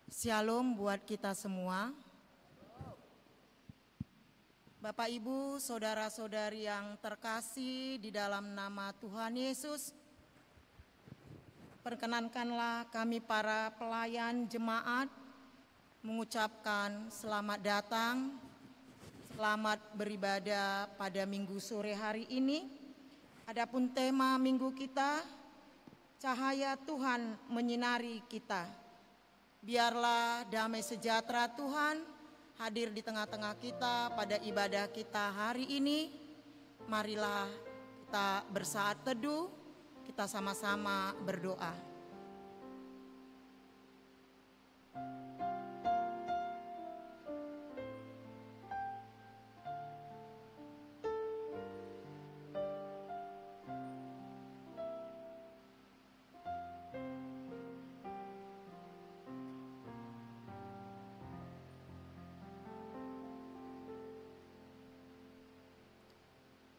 Shalom buat kita semua. Bapak, Ibu, saudara-saudari yang terkasih di dalam nama Tuhan Yesus, perkenankanlah kami para pelayan jemaat mengucapkan selamat datang, selamat beribadah pada minggu sore hari ini. Adapun tema minggu kita, cahaya Tuhan menyinari kita. Biarlah damai sejahtera Tuhan hadir di tengah-tengah kita pada ibadah kita hari ini. Marilah kita bersaat teduh, kita sama-sama berdoa.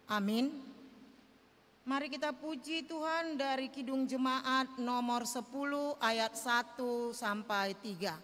Amin. Mari kita puji Tuhan dari Kidung Jemaat nomor 10 ayat 1 sampai 3.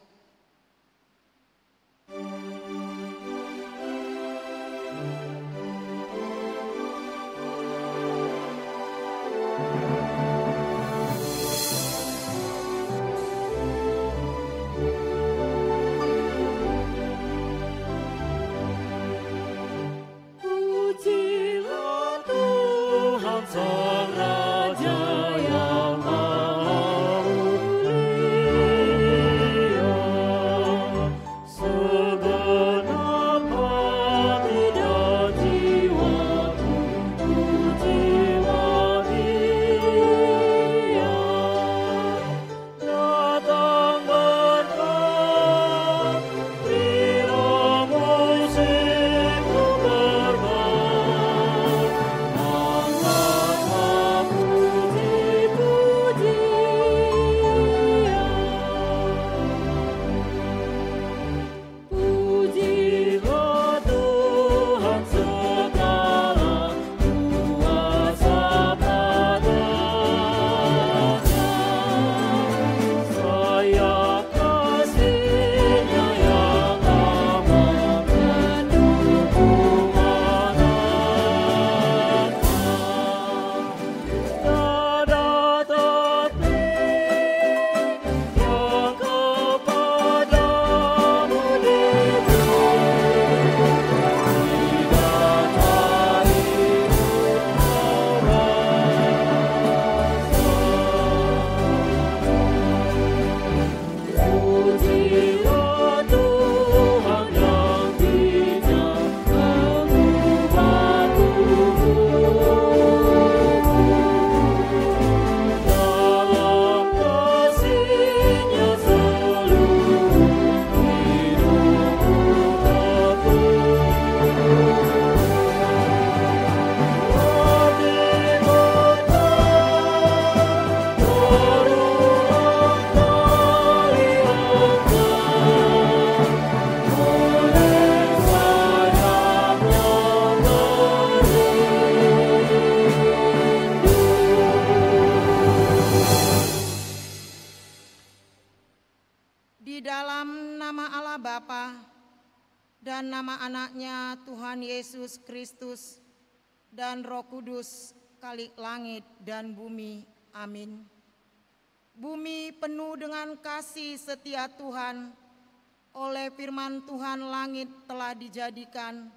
Dan nama anaknya Tuhan Yesus Kristus dan Roh Kudus, Khalik langit dan bumi. Amin. Bumi penuh dengan kasih setia Tuhan, oleh firman Tuhan langit telah dijadikan.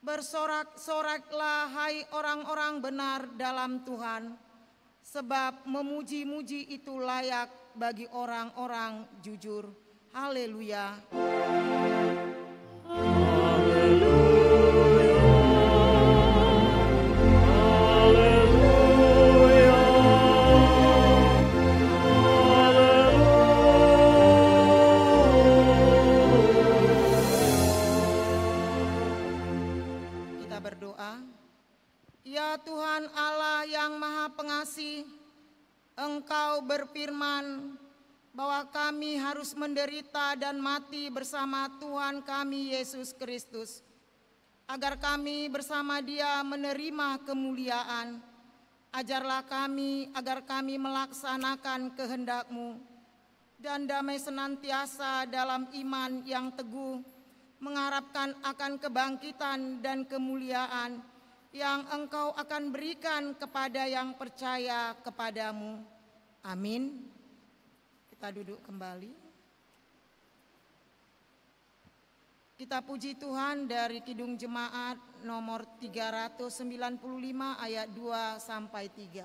Bersorak-soraklah hai orang-orang benar dalam Tuhan, sebab memuji-muji itu layak bagi orang-orang jujur. Haleluya. Ya Tuhan Allah yang Maha Pengasih, Engkau berfirman bahwa kami harus menderita dan mati bersama Tuhan kami Yesus Kristus, agar kami bersama Dia menerima kemuliaan. Ajarlah kami agar kami melaksanakan kehendak-Mu. dan damai senantiasa dalam iman yang teguh, mengharapkan akan kebangkitan dan kemuliaan yang Engkau akan berikan kepada yang percaya kepadamu. Amin. Kita duduk kembali. Kita puji Tuhan dari Kidung Jemaat nomor 395 ayat 2 sampai 3.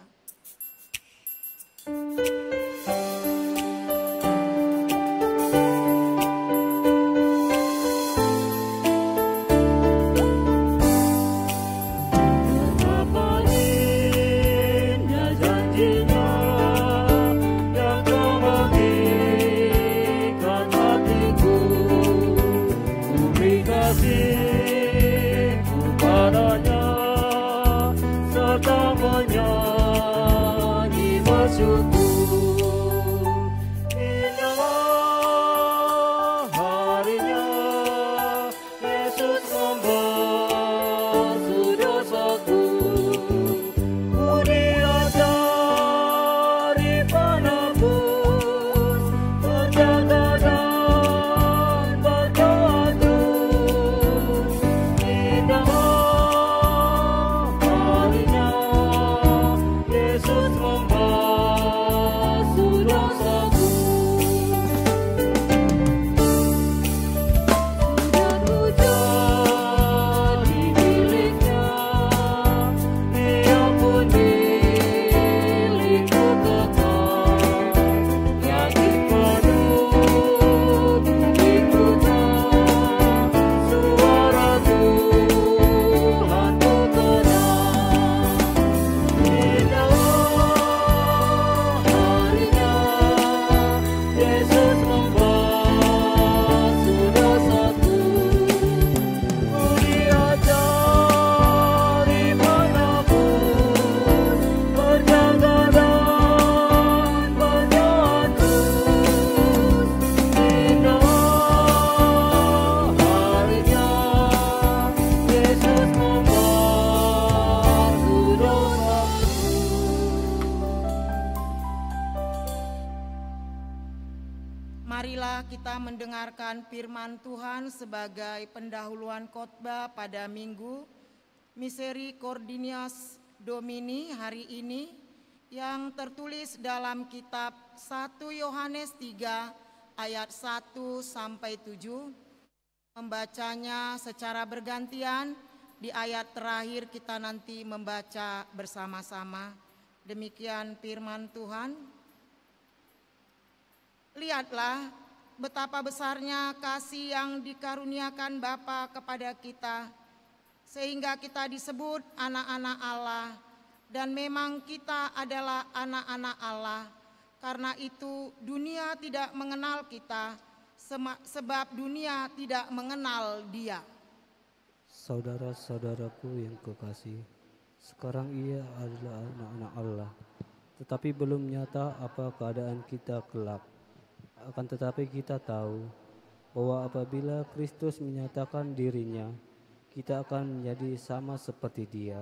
Marilah kita mendengarkan firman Tuhan sebagai pendahuluan khotbah pada Minggu Misericordinias Domini hari ini yang tertulis dalam kitab 1 Yohanes 3 ayat 1 sampai 7. Membacanya secara bergantian, di ayat terakhir kita nanti membaca bersama-sama. Demikian firman Tuhan. Lihatlah betapa besarnya kasih yang dikaruniakan Bapa kepada kita, sehingga kita disebut anak-anak Allah, dan memang kita adalah anak-anak Allah. Karena itu dunia tidak mengenal kita, sebab dunia tidak mengenal Dia. Saudara-saudaraku yang kekasih, sekarang ia adalah anak-anak Allah, tetapi belum nyata apa keadaan kita kelak. Akan tetapi kita tahu bahwa apabila Kristus menyatakan dirinya, kita akan menjadi sama seperti Dia,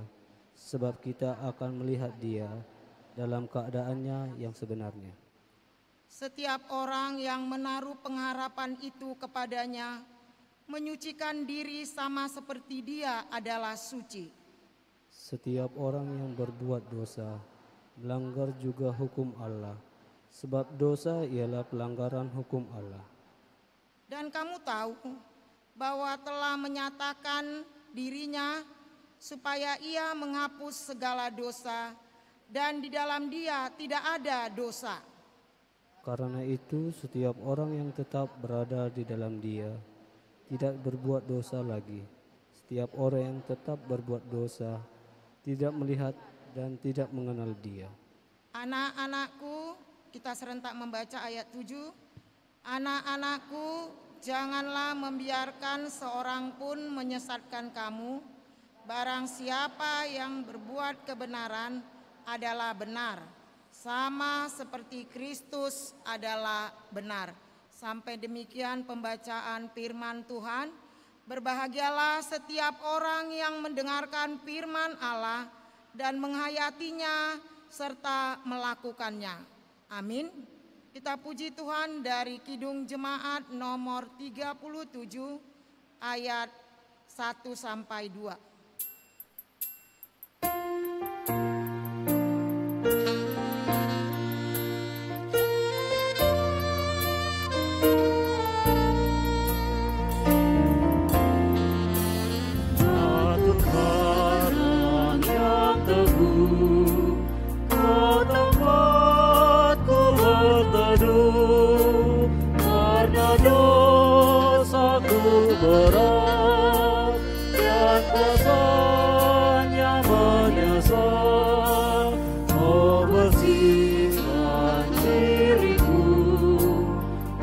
sebab kita akan melihat Dia dalam keadaannya yang sebenarnya. Setiap orang yang menaruh pengharapan itu kepadanya, menyucikan diri sama seperti Dia adalah suci. Setiap orang yang berbuat dosa melanggar juga hukum Allah, sebab dosa ialah pelanggaran hukum Allah. Dan kamu tahu bahwa telah menyatakan dirinya supaya Ia menghapus segala dosa, dan di dalam Dia tidak ada dosa. Karena itu setiap orang yang tetap berada di dalam Dia tidak berbuat dosa lagi. Setiap orang yang tetap berbuat dosa tidak melihat dan tidak mengenal Dia. Anak-anakku, kita serentak membaca ayat 7. Anak-anakku, janganlah membiarkan seorang pun menyesatkan kamu. Barang siapa yang berbuat kebenaran adalah benar, sama seperti Kristus adalah benar. Sampai demikian pembacaan firman Tuhan. Berbahagialah setiap orang yang mendengarkan firman Allah dan menghayatinya serta melakukannya. Amin. Kita puji Tuhan dari Kidung Jemaat nomor 37 ayat 1 sampai 2. Berat dan kuasanya menyesal, oh bersihkan diriku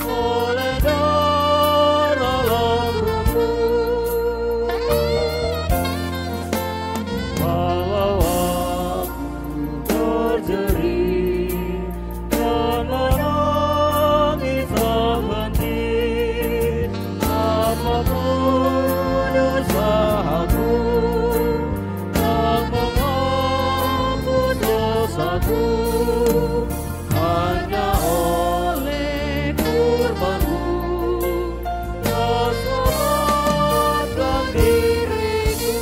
oleh darah lambungmu. Walau aku berjerit dan menangis tak henti, apapun usahaku tak menghapus dosaku, hanya oleh kurbanmu yang selamatkan diriku.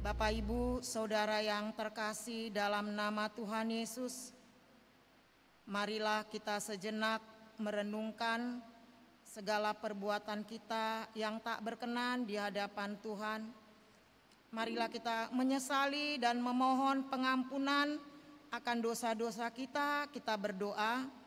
Bapak, Ibu, Saudara yang terkasih dalam nama Tuhan Yesus, marilah kita sejenak merenungkan segala perbuatan kita yang tak berkenan di hadapan Tuhan. Marilah kita menyesali dan memohon pengampunan akan dosa-dosa kita. Kita berdoa.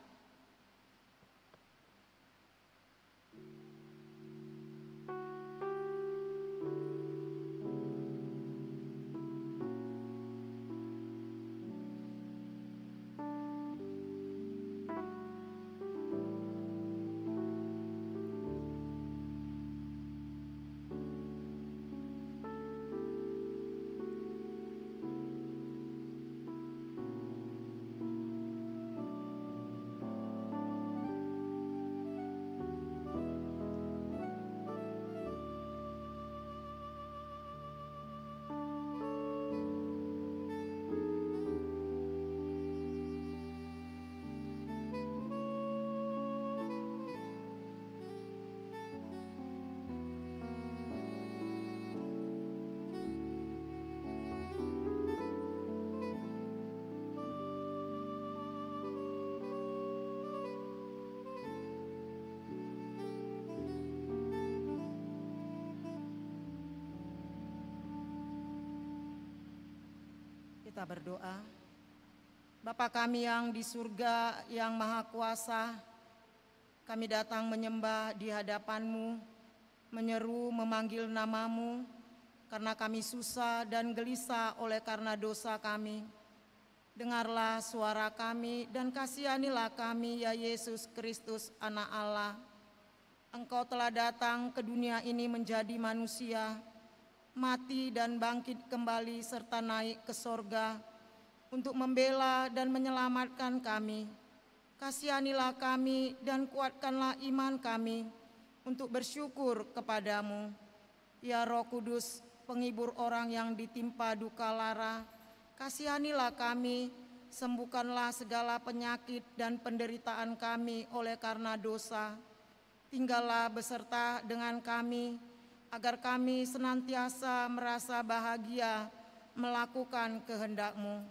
Kita berdoa. Bapa kami yang di surga, yang maha kuasa, kami datang menyembah di hadapan-Mu, menyeru memanggil nama-Mu, karena kami susah dan gelisah oleh karena dosa kami. Dengarlah suara kami dan kasihanilah kami, ya Yesus Kristus, Anak Allah. Engkau telah datang ke dunia ini menjadi manusia, mati dan bangkit kembali serta naik ke sorga untuk membela dan menyelamatkan kami. Kasihanilah kami dan kuatkanlah iman kami untuk bersyukur kepadamu. Ya Roh Kudus, penghibur orang yang ditimpa duka lara, kasihanilah kami, sembuhkanlah segala penyakit dan penderitaan kami oleh karena dosa. Tinggallah beserta dengan kami, agar kami senantiasa merasa bahagia melakukan kehendak-Mu.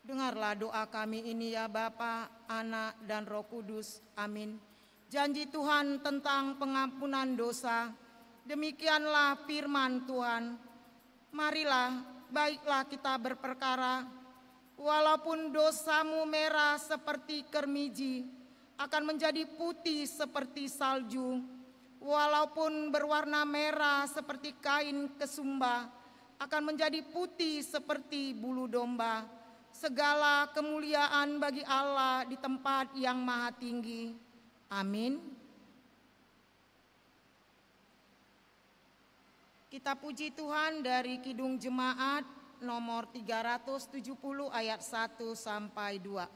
Dengarlah doa kami ini ya Bapa, Anak, dan Roh Kudus. Amin. Janji Tuhan tentang pengampunan dosa, demikianlah firman Tuhan. Marilah, baiklah kita berperkara, walaupun dosamu merah seperti kermiji, akan menjadi putih seperti salju. Walaupun berwarna merah seperti kain kesumba, akan menjadi putih seperti bulu domba. Segala kemuliaan bagi Allah di tempat yang maha tinggi. Amin. Kita puji Tuhan dari Kidung Jemaat nomor 370 ayat 1 sampai 2.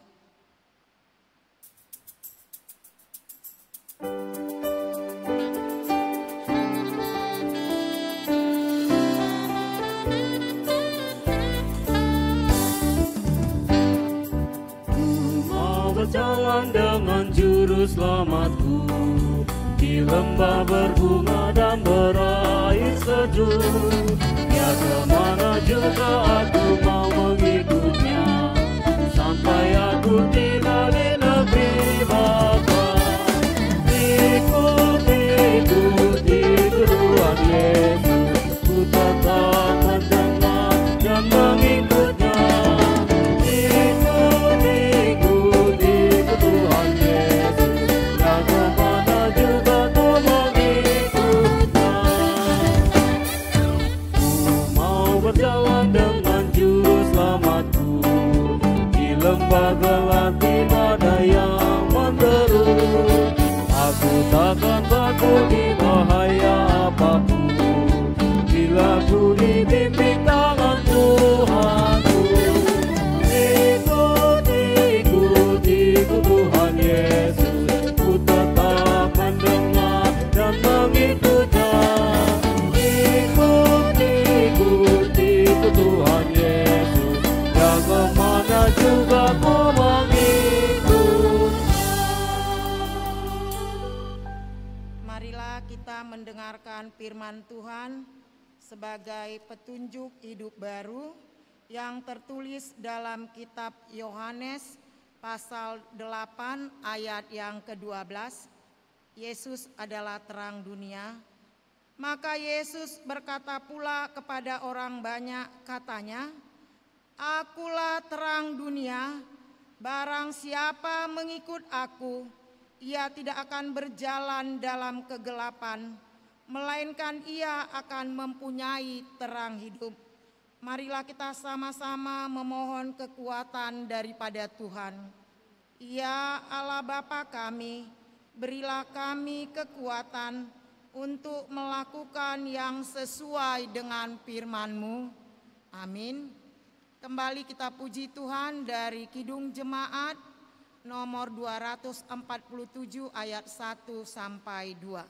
berjalan dengan juru selamatku di lembah berbunga dan berair sejuk. Ya kemana juga aku mau mengikutnya, sampai aku tiba di negeri Bapa. Ikuti Tuhan Yesus, ku tetap mendengar dan mengikutnya. Ikuti Tuhan Yesus, dan kemana juga ku mengikutnya. Ku mau berjalan dengan juru selamatku di lembah gelap, tidak ada yang menderu. Aku takkan takut di bahaya apapun, bila ku dibimbing tangan Tuhanku. Ikuti Tuhan Yesus, ku tetap mendengar dan mengikutnya. Ikuti Tuhan Yesus, dan kemana juga ku mendengarkan firman Tuhan sebagai petunjuk hidup baru yang tertulis dalam kitab Yohanes pasal 8 ayat yang ke-12. Yesus adalah terang dunia. Maka Yesus berkata pula kepada orang banyak, katanya, "Akulah terang dunia, barang siapa mengikut aku, ia tidak akan berjalan dalam kegelapan, melainkan ia akan mempunyai terang hidup." Marilah kita sama-sama memohon kekuatan daripada Tuhan. Ya Allah Bapa kami, berilah kami kekuatan untuk melakukan yang sesuai dengan firman-Mu. Amin. Kembali kita puji Tuhan dari Kidung Jemaat nomor 247 ayat 1 sampai 2.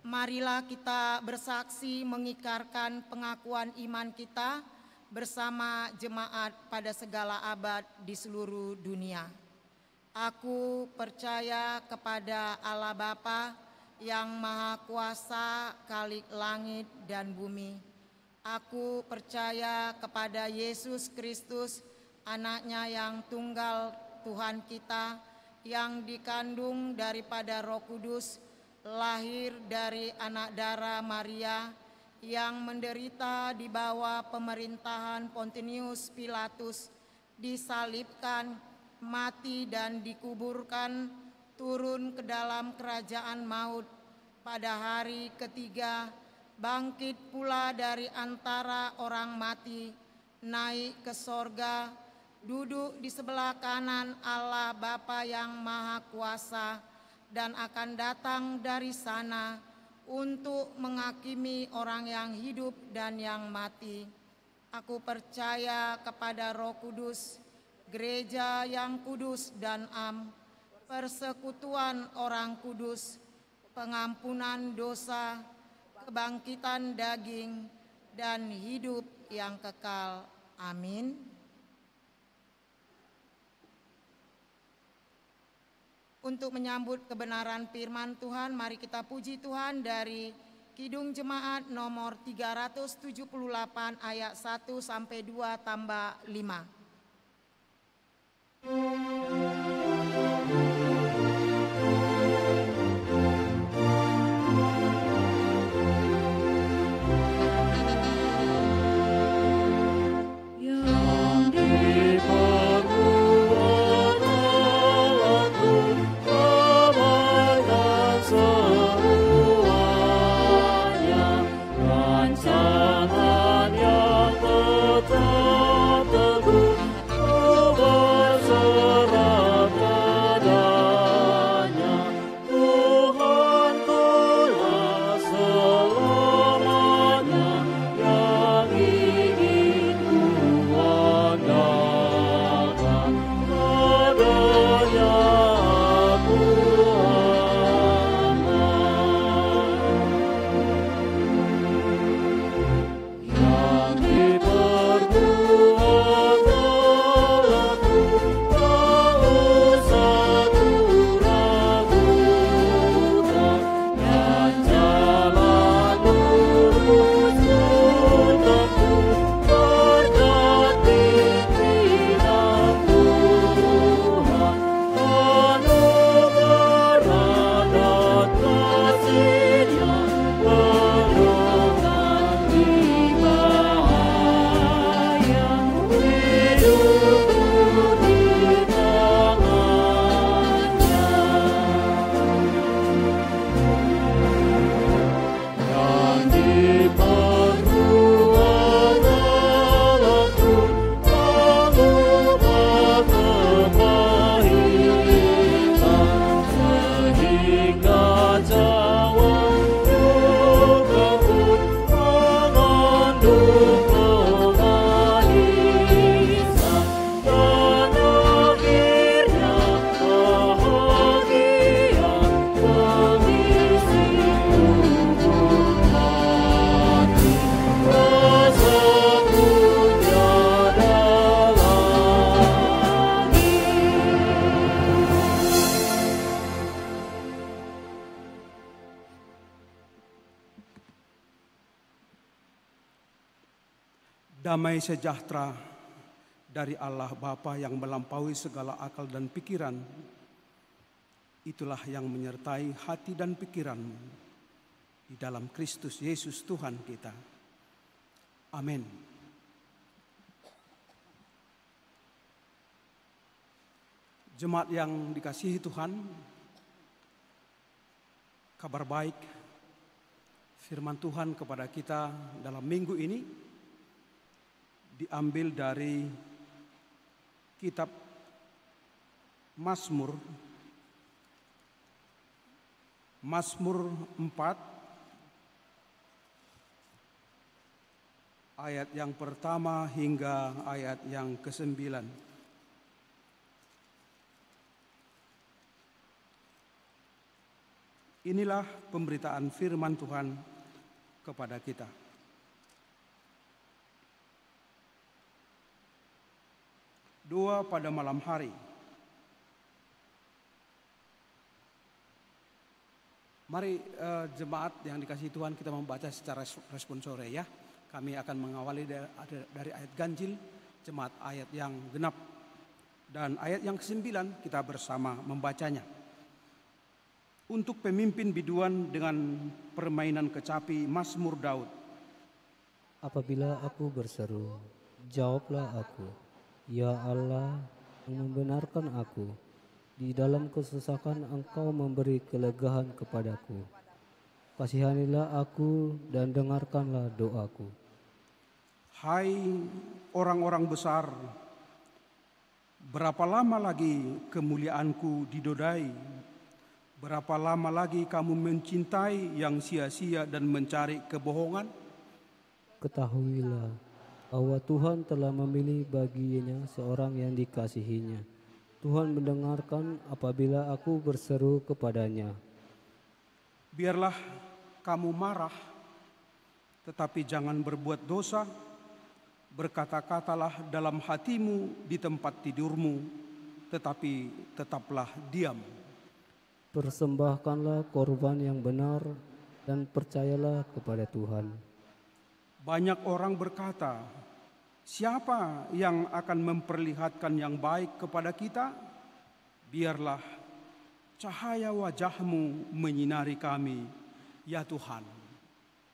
Marilah kita bersaksi mengikrarkan pengakuan iman kita bersama jemaat pada segala abad di seluruh dunia. Aku percaya kepada Allah Bapa yang Maha Kuasa, Khalik langit dan bumi. Aku percaya kepada Yesus Kristus, Anaknya yang tunggal Tuhan kita, yang dikandung daripada Roh Kudus, lahir dari anak darah Maria, yang menderita di bawah pemerintahan Pontius Pilatus, disalibkan, mati dan dikuburkan, turun ke dalam kerajaan maut, pada hari ketiga bangkit pula dari antara orang mati, naik ke sorga, duduk di sebelah kanan Allah Bapa yang Maha Kuasa, dan akan datang dari sana untuk menghakimi orang yang hidup dan yang mati. Aku percaya kepada Roh Kudus, gereja yang kudus dan am, persekutuan orang kudus, pengampunan dosa, kebangkitan daging, dan hidup yang kekal. Amin. Untuk menyambut kebenaran firman Tuhan, mari kita puji Tuhan dari Kidung Jemaat nomor 378 ayat 1 sampai 2 tambah 5. Damai sejahtera dari Allah Bapa yang melampaui segala akal dan pikiran, itulah yang menyertai hati dan pikiranmu di dalam Kristus Yesus Tuhan kita. Amin. Jemaat yang dikasihi Tuhan, kabar baik firman Tuhan kepada kita dalam minggu ini diambil dari kitab Mazmur 4 ayat yang pertama hingga ayat yang ke-9. Inilah pemberitaan firman Tuhan kepada kita. Doa pada malam hari. Mari jemaat yang dikasihi Tuhan, kita membaca secara responsore ya. Kami akan mengawali dari ayat ganjil, jemaat ayat yang genap, dan ayat yang ke-9 kita bersama membacanya. Untuk pemimpin biduan dengan permainan kecapi, Mazmur Daud. Apabila aku berseru, jawablah aku. Ya Allah, yang membenarkan aku. Di dalam kesesakan Engkau memberi kelegaan kepadaku. Kasihanilah aku dan dengarkanlah doaku. Hai orang-orang besar, Berapa lama lagi kemuliaanku didodai? Berapa lama lagi kamu mencintai yang sia-sia dan mencari kebohongan? Ketahuilah bahwa Tuhan telah memilih baginya seorang yang dikasihinya. Tuhan mendengarkan apabila aku berseru kepadanya. Biarlah kamu marah, tetapi jangan berbuat dosa. Berkata-katalah dalam hatimu di tempat tidurmu, tetapi tetaplah diam. Persembahkanlah korban yang benar dan percayalah kepada Tuhan. Banyak orang berkata, siapa yang akan memperlihatkan yang baik kepada kita? Biarlah cahaya wajah-Mu menyinari kami, ya Tuhan.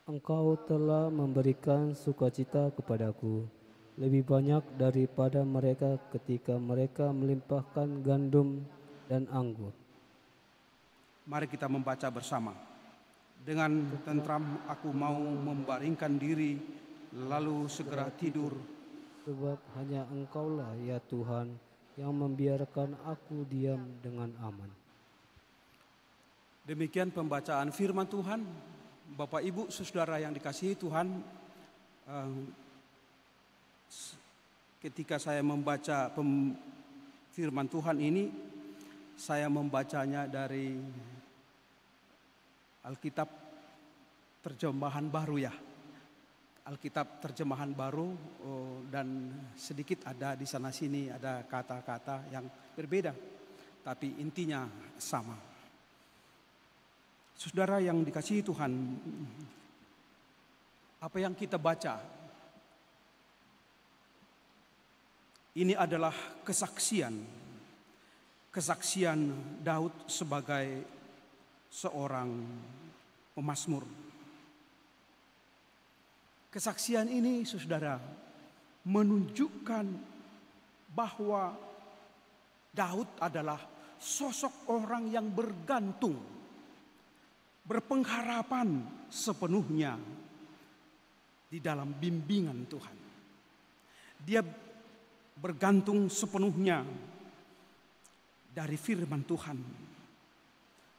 Engkau telah memberikan sukacita kepadaku, lebih banyak daripada mereka ketika mereka melimpahkan gandum dan anggur. Mari kita membaca bersama. Dengan tentram aku mau membaringkan diri, lalu segera tidur. Sebab hanya Engkaulah ya Tuhan yang membiarkan aku diam dengan aman. Demikian pembacaan firman Tuhan. Bapak, Ibu, Saudara yang dikasihi Tuhan, ketika saya membaca firman Tuhan ini, saya membacanya dari Alkitab terjemahan baru ya. Alkitab terjemahan baru, dan sedikit ada di sana sini ada kata-kata yang berbeda, tapi intinya sama. Saudara yang dikasihi Tuhan, apa yang kita baca ini adalah kesaksian Daud sebagai seorang pemazmur. Kesaksian ini, saudara, menunjukkan bahwa Daud adalah sosok orang yang bergantung, berpengharapan sepenuhnya di dalam bimbingan Tuhan. Dia bergantung sepenuhnya dari firman Tuhan.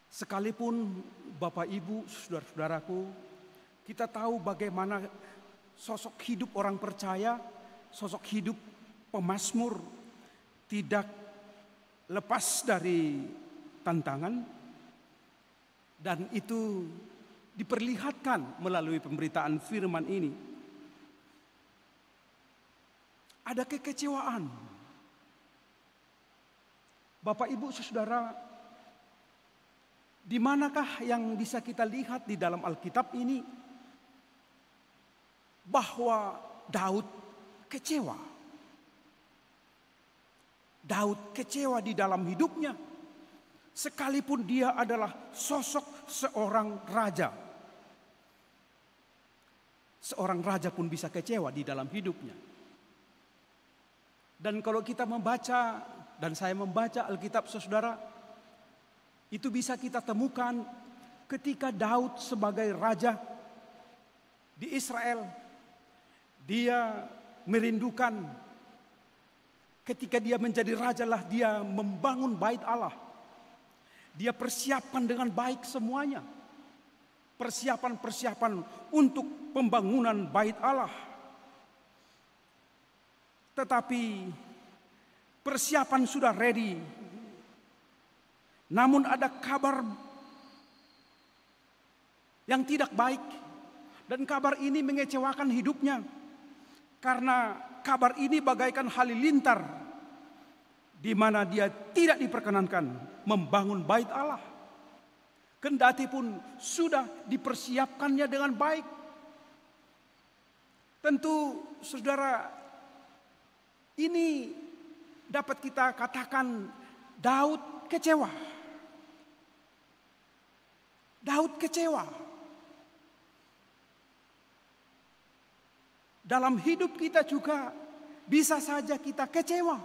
Sekalipun Bapak, Ibu, saudara-saudaraku, kita tahu bagaimana sosok hidup orang percaya, sosok hidup pemazmur tidak lepas dari tantangan. Dan itu diperlihatkan melalui pemberitaan firman ini. Ada kekecewaan. Bapak, Ibu, saudara, di manakah yang bisa kita lihat di dalam Alkitab ini bahwa Daud kecewa? Daud kecewa di dalam hidupnya. Sekalipun dia adalah sosok seorang raja. Seorang raja pun bisa kecewa di dalam hidupnya. Dan kalau kita membaca, dan saya membaca Alkitab, saudara, itu bisa kita temukan ketika Daud sebagai raja di Israel, dia merindukan ketika dia menjadi raja lah dia membangun bait Allah. Dia persiapkan dengan baik semuanya. Persiapan-persiapan untuk pembangunan bait Allah. Tetapi persiapan sudah ready. Namun ada kabar yang tidak baik. Dan kabar ini mengecewakan hidupnya. Karena kabar ini bagaikan halilintar, di mana dia tidak diperkenankan membangun bait Allah. Kendati pun sudah dipersiapkannya dengan baik. Tentu saudara, ini dapat kita katakan Daud kecewa. Daud kecewa. Dalam hidup kita juga bisa saja kita kecewa.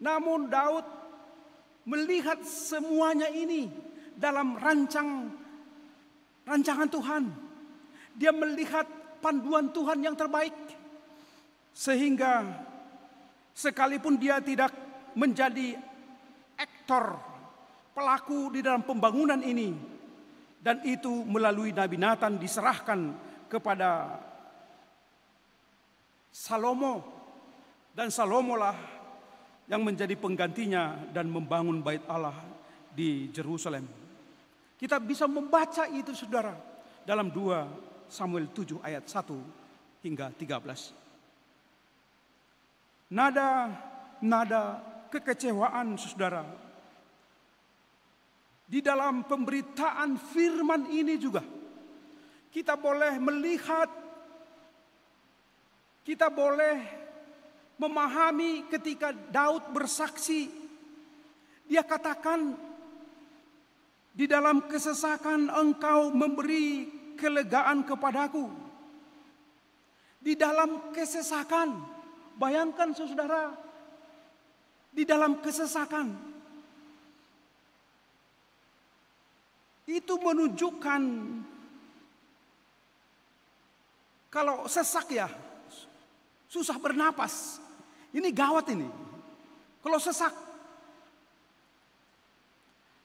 Namun Daud melihat semuanya ini dalam rancangan Tuhan. Dia melihat panduan Tuhan yang terbaik. Sehingga sekalipun dia tidak menjadi aktor, pelaku di dalam pembangunan ini, dan itu melalui Nabi Nathan diserahkan kepada Salomo, dan Salomolah yang menjadi penggantinya dan membangun bait Allah di Yerusalem. Kita bisa membaca itu saudara dalam 2 Samuel 7 ayat 1 hingga 13. Nada kekecewaan saudara. Di dalam pemberitaan firman ini juga kita boleh melihat, kita boleh memahami ketika Daud bersaksi. Dia katakan, di dalam kesesakan engkau memberi kelegaan kepadaku. Di dalam kesesakan, bayangkan saudara, di dalam kesesakan. Itu menunjukkan kalau sesak ya, susah bernapas. Ini gawat ini. Kalau sesak.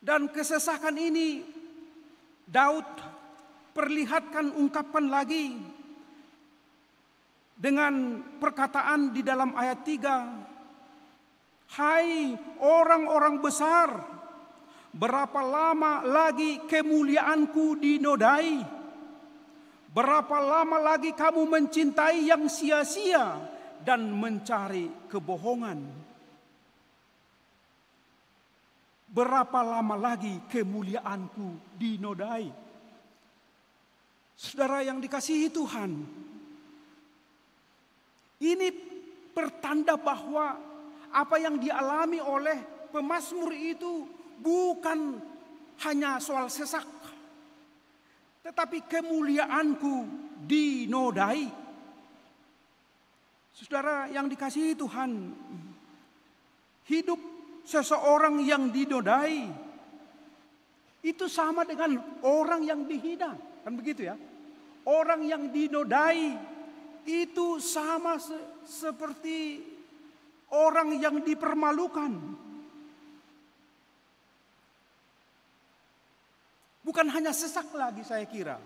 Dan kesesakan ini Daud perlihatkan, ungkapkan lagi dengan perkataan di dalam ayat 3. Hai orang-orang besar, berapa lama lagi kemuliaanku dinodai? Berapa lama lagi kamu mencintai yang sia-sia dan mencari kebohongan? Berapa lama lagi kemuliaanku dinodai? Saudara yang dikasihi Tuhan, ini pertanda bahwa apa yang dialami oleh pemazmur itu bukan hanya soal sesak, tetapi kemuliaanku dinodai. Saudara yang dikasihi Tuhan, hidup seseorang yang dinodai itu sama dengan orang yang dihina, kan begitu ya? Orang yang dinodai itu sama seperti orang yang dipermalukan. Bukan hanya sesak lagi saya kira.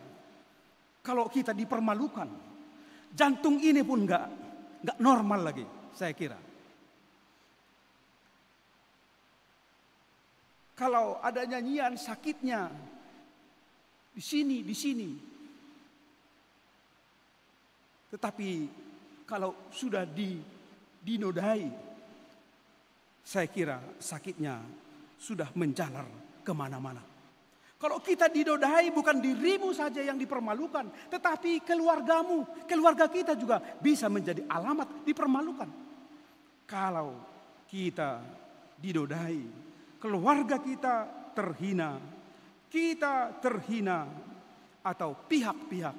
Kalau kita dipermalukan, jantung ini pun nggak normal lagi saya kira. Kalau ada nyanyian sakitnya di sini. Tetapi kalau sudah dinodai, saya kira sakitnya sudah menjalar kemana-mana. Kalau kita dinodai, bukan dirimu saja yang dipermalukan, tetapi keluargamu, keluarga kita juga bisa menjadi alamat dipermalukan. Kalau kita dinodai, keluarga kita terhina, atau pihak-pihak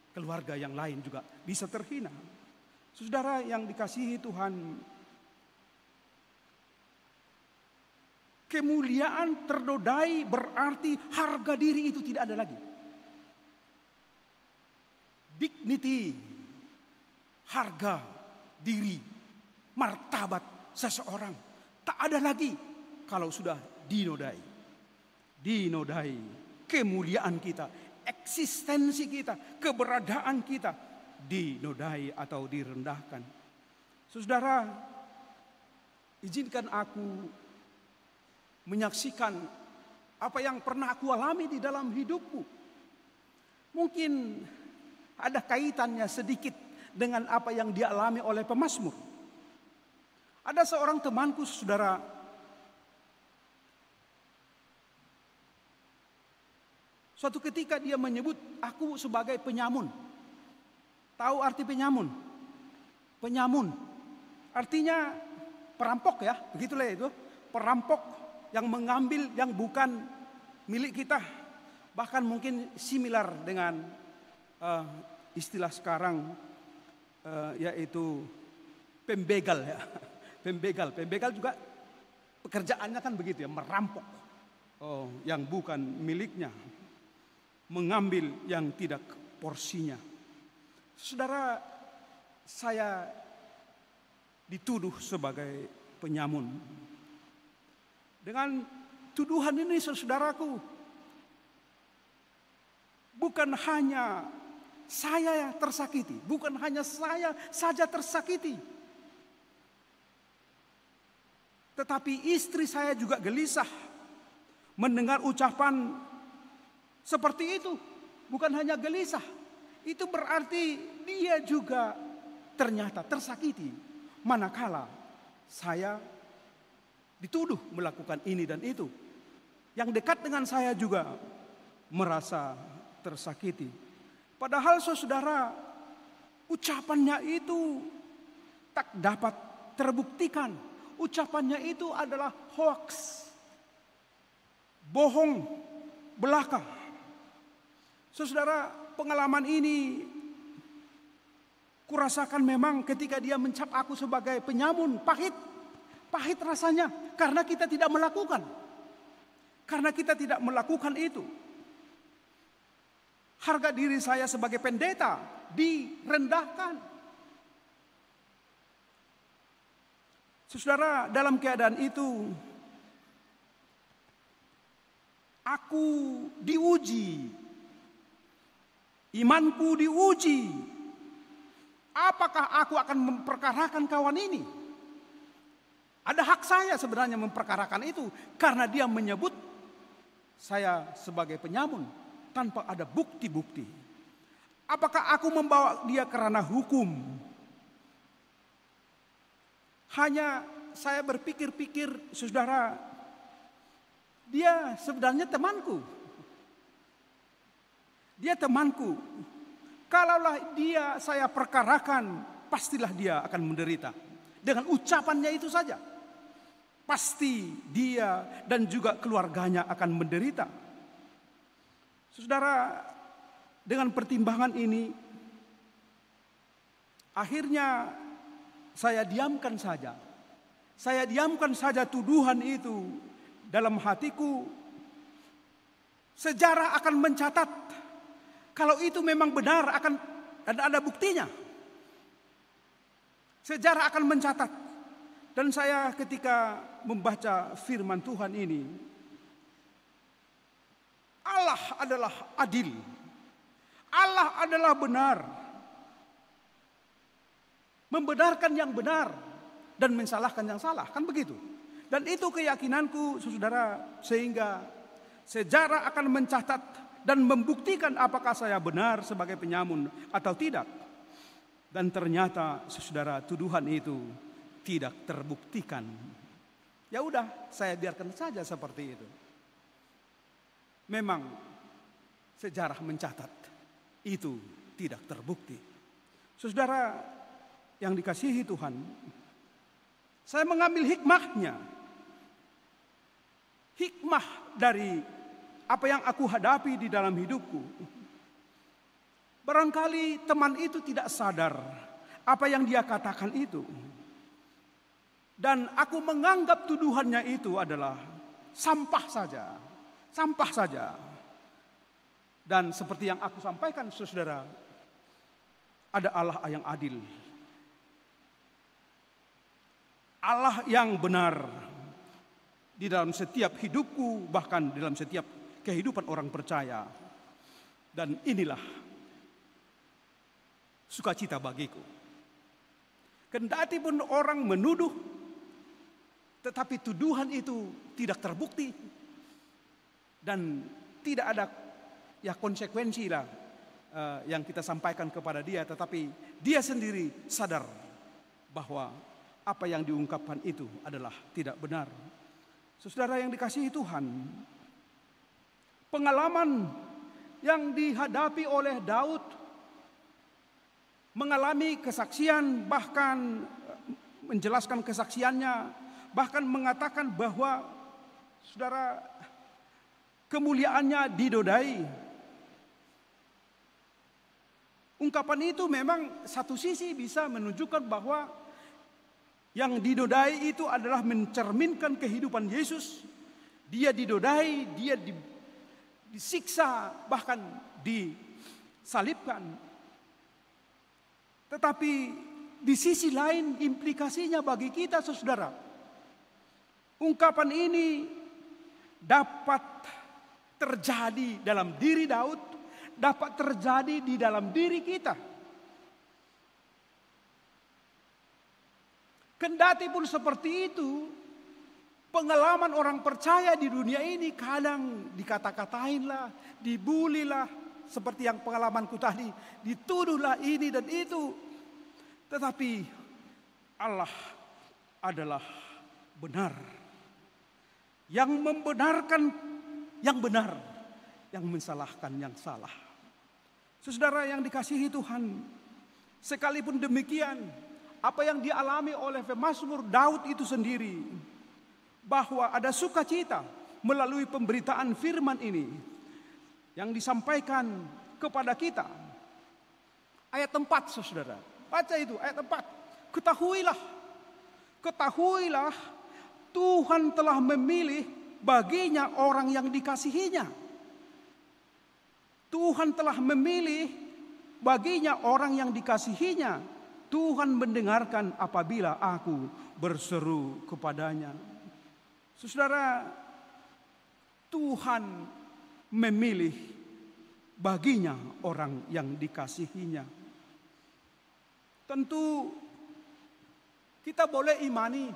keluarga yang lain juga bisa terhina. Saudara yang dikasihi Tuhan, kemuliaan ternodai berarti harga diri itu tidak ada lagi. Dignity, harga diri, martabat seseorang tak ada lagi kalau sudah dinodai. Dinodai kemuliaan kita, eksistensi kita, keberadaan kita dinodai atau direndahkan. Saudara, izinkan aku menyaksikan apa yang pernah aku alami di dalam hidupku. Mungkin ada kaitannya sedikit dengan apa yang dialami oleh pemazmur. Ada seorang temanku, saudara, suatu ketika dia menyebut aku sebagai penyamun. Tahu arti penyamun? Penyamun artinya perampok ya, begitulah itu. Perampok yang mengambil yang bukan milik kita. Bahkan mungkin similar dengan istilah sekarang yaitu pembegal ya. Pembegal juga pekerjaannya kan begitu ya, merampok yang bukan miliknya. Mengambil yang tidak porsinya. Saudara, saya dituduh sebagai penyamun. Dengan tuduhan ini saudaraku, bukan hanya saya tersakiti, bukan hanya saya saja tersakiti, tetapi istri saya juga gelisah mendengar ucapan seperti itu. Bukan hanya gelisah, itu berarti dia juga ternyata tersakiti manakala saya dituduh melakukan ini dan itu. Yang dekat dengan saya juga merasa tersakiti. Padahal saudara, ucapannya itu tak dapat terbuktikan. Ucapannya itu adalah hoax, bohong belaka. Saudara, pengalaman ini kurasakan memang ketika dia mencap aku sebagai penyamun. Pahit rasanya karena kita tidak melakukan. Karena kita tidak melakukan itu. Harga diri saya sebagai pendeta direndahkan. Saudara, dalam keadaan itu aku diuji. Imanku diuji. Apakah aku akan memperkarakan kawan ini? Ada hak saya sebenarnya memperkarakan itu, karena dia menyebut saya sebagai penyamun tanpa ada bukti-bukti. Apakah aku membawa dia kerana hukum? Hanya saya berpikir-pikir, saudara, dia sebenarnya temanku. Dia temanku. Kalaulah dia saya perkarakan, pastilah dia akan menderita. Dengan ucapannya itu saja, pasti dia dan juga keluarganya akan menderita. Saudara, dengan pertimbangan ini, akhirnya saya diamkan saja. Saya diamkan saja tuduhan itu dalam hatiku. Sejarah akan mencatat. Kalau itu memang benar, akan ada buktinya. Sejarah akan mencatat. Dan saya ketika membaca firman Tuhan ini, Allah adalah adil. Allah adalah benar. Membenarkan yang benar dan mensalahkan yang salah, kan begitu. Dan itu keyakinanku, saudara, sehingga sejarah akan mencatat dan membuktikan apakah saya benar sebagai penyamun atau tidak. Dan ternyata, saudara, tuduhan itu tidak terbuktikan. Ya udah, saya biarkan saja seperti itu. Memang sejarah mencatat itu tidak terbukti. Saudara yang dikasihi Tuhan, saya mengambil hikmahnya. Hikmah dari apa yang aku hadapi di dalam hidupku. Barangkali teman itu tidak sadar apa yang dia katakan itu. Dan aku menganggap tuduhannya itu adalah sampah saja. Sampah saja. Dan seperti yang aku sampaikan, saudara, ada Allah yang adil. Allah yang benar di dalam setiap hidupku, bahkan dalam setiap kehidupan orang percaya. Dan inilah sukacita bagiku. Kendati pun orang menuduh, tetapi tuduhan itu tidak terbukti. Dan tidak ada konsekuensi lah yang kita sampaikan kepada dia. Tetapi dia sendiri sadar bahwa apa yang diungkapkan itu adalah tidak benar. Saudara yang dikasihi Tuhan, pengalaman yang dihadapi oleh Daud, mengalami kesaksian, bahkan menjelaskan kesaksiannya, bahkan mengatakan bahwa saudara, kemuliaannya dinodai. Ungkapan itu memang satu sisi bisa menunjukkan bahwa yang dinodai itu adalah mencerminkan kehidupan Yesus. Dia dinodai, dia disiksa, bahkan disalibkan. Tetapi di sisi lain implikasinya bagi kita, saudara. Ungkapan ini dapat terjadi dalam diri Daud, dapat terjadi di dalam diri kita. Kendati pun seperti itu, pengalaman orang percaya di dunia ini kadang dikata-katain lah, dibully lah, seperti yang pengalamanku tadi, dituduhlah ini dan itu. Tetapi Allah adalah benar, yang membenarkan yang benar, yang mensalahkan yang salah. Saudara yang dikasihi Tuhan, sekalipun demikian, apa yang dialami oleh pemazmur Daud itu sendiri, bahwa ada sukacita melalui pemberitaan firman ini yang disampaikan kepada kita. Ayat 4, saudara, baca itu ayat 4. Ketahuilah Tuhan telah memilih baginya orang yang dikasihinya. Tuhan telah memilih baginya orang yang dikasihinya. Tuhan mendengarkan apabila aku berseru kepadanya. Saudara, Tuhan memilih baginya orang yang dikasihinya. Tentu kita boleh imani,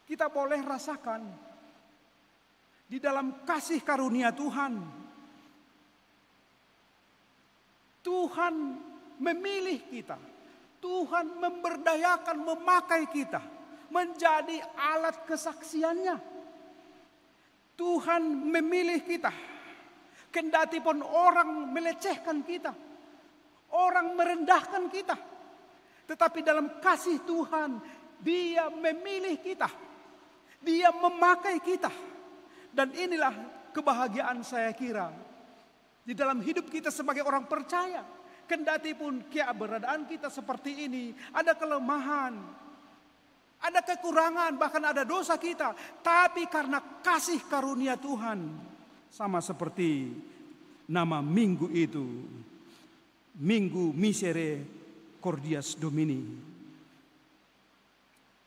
kita boleh rasakan di dalam kasih karunia Tuhan. Tuhan memilih kita. Tuhan memberdayakan, memakai kita menjadi alat kesaksiannya. Tuhan memilih kita. Kendati pun orang melecehkan kita, orang merendahkan kita, tetapi dalam kasih Tuhan, Dia memilih kita, Dia memakai kita. Dan inilah kebahagiaan saya kira di dalam hidup kita sebagai orang percaya. Kendati pun keberadaan kita seperti ini, ada kelemahan, ada kekurangan, bahkan ada dosa kita. Tapi karena kasih karunia Tuhan, sama seperti nama minggu itu, Minggu Misericordias Domini.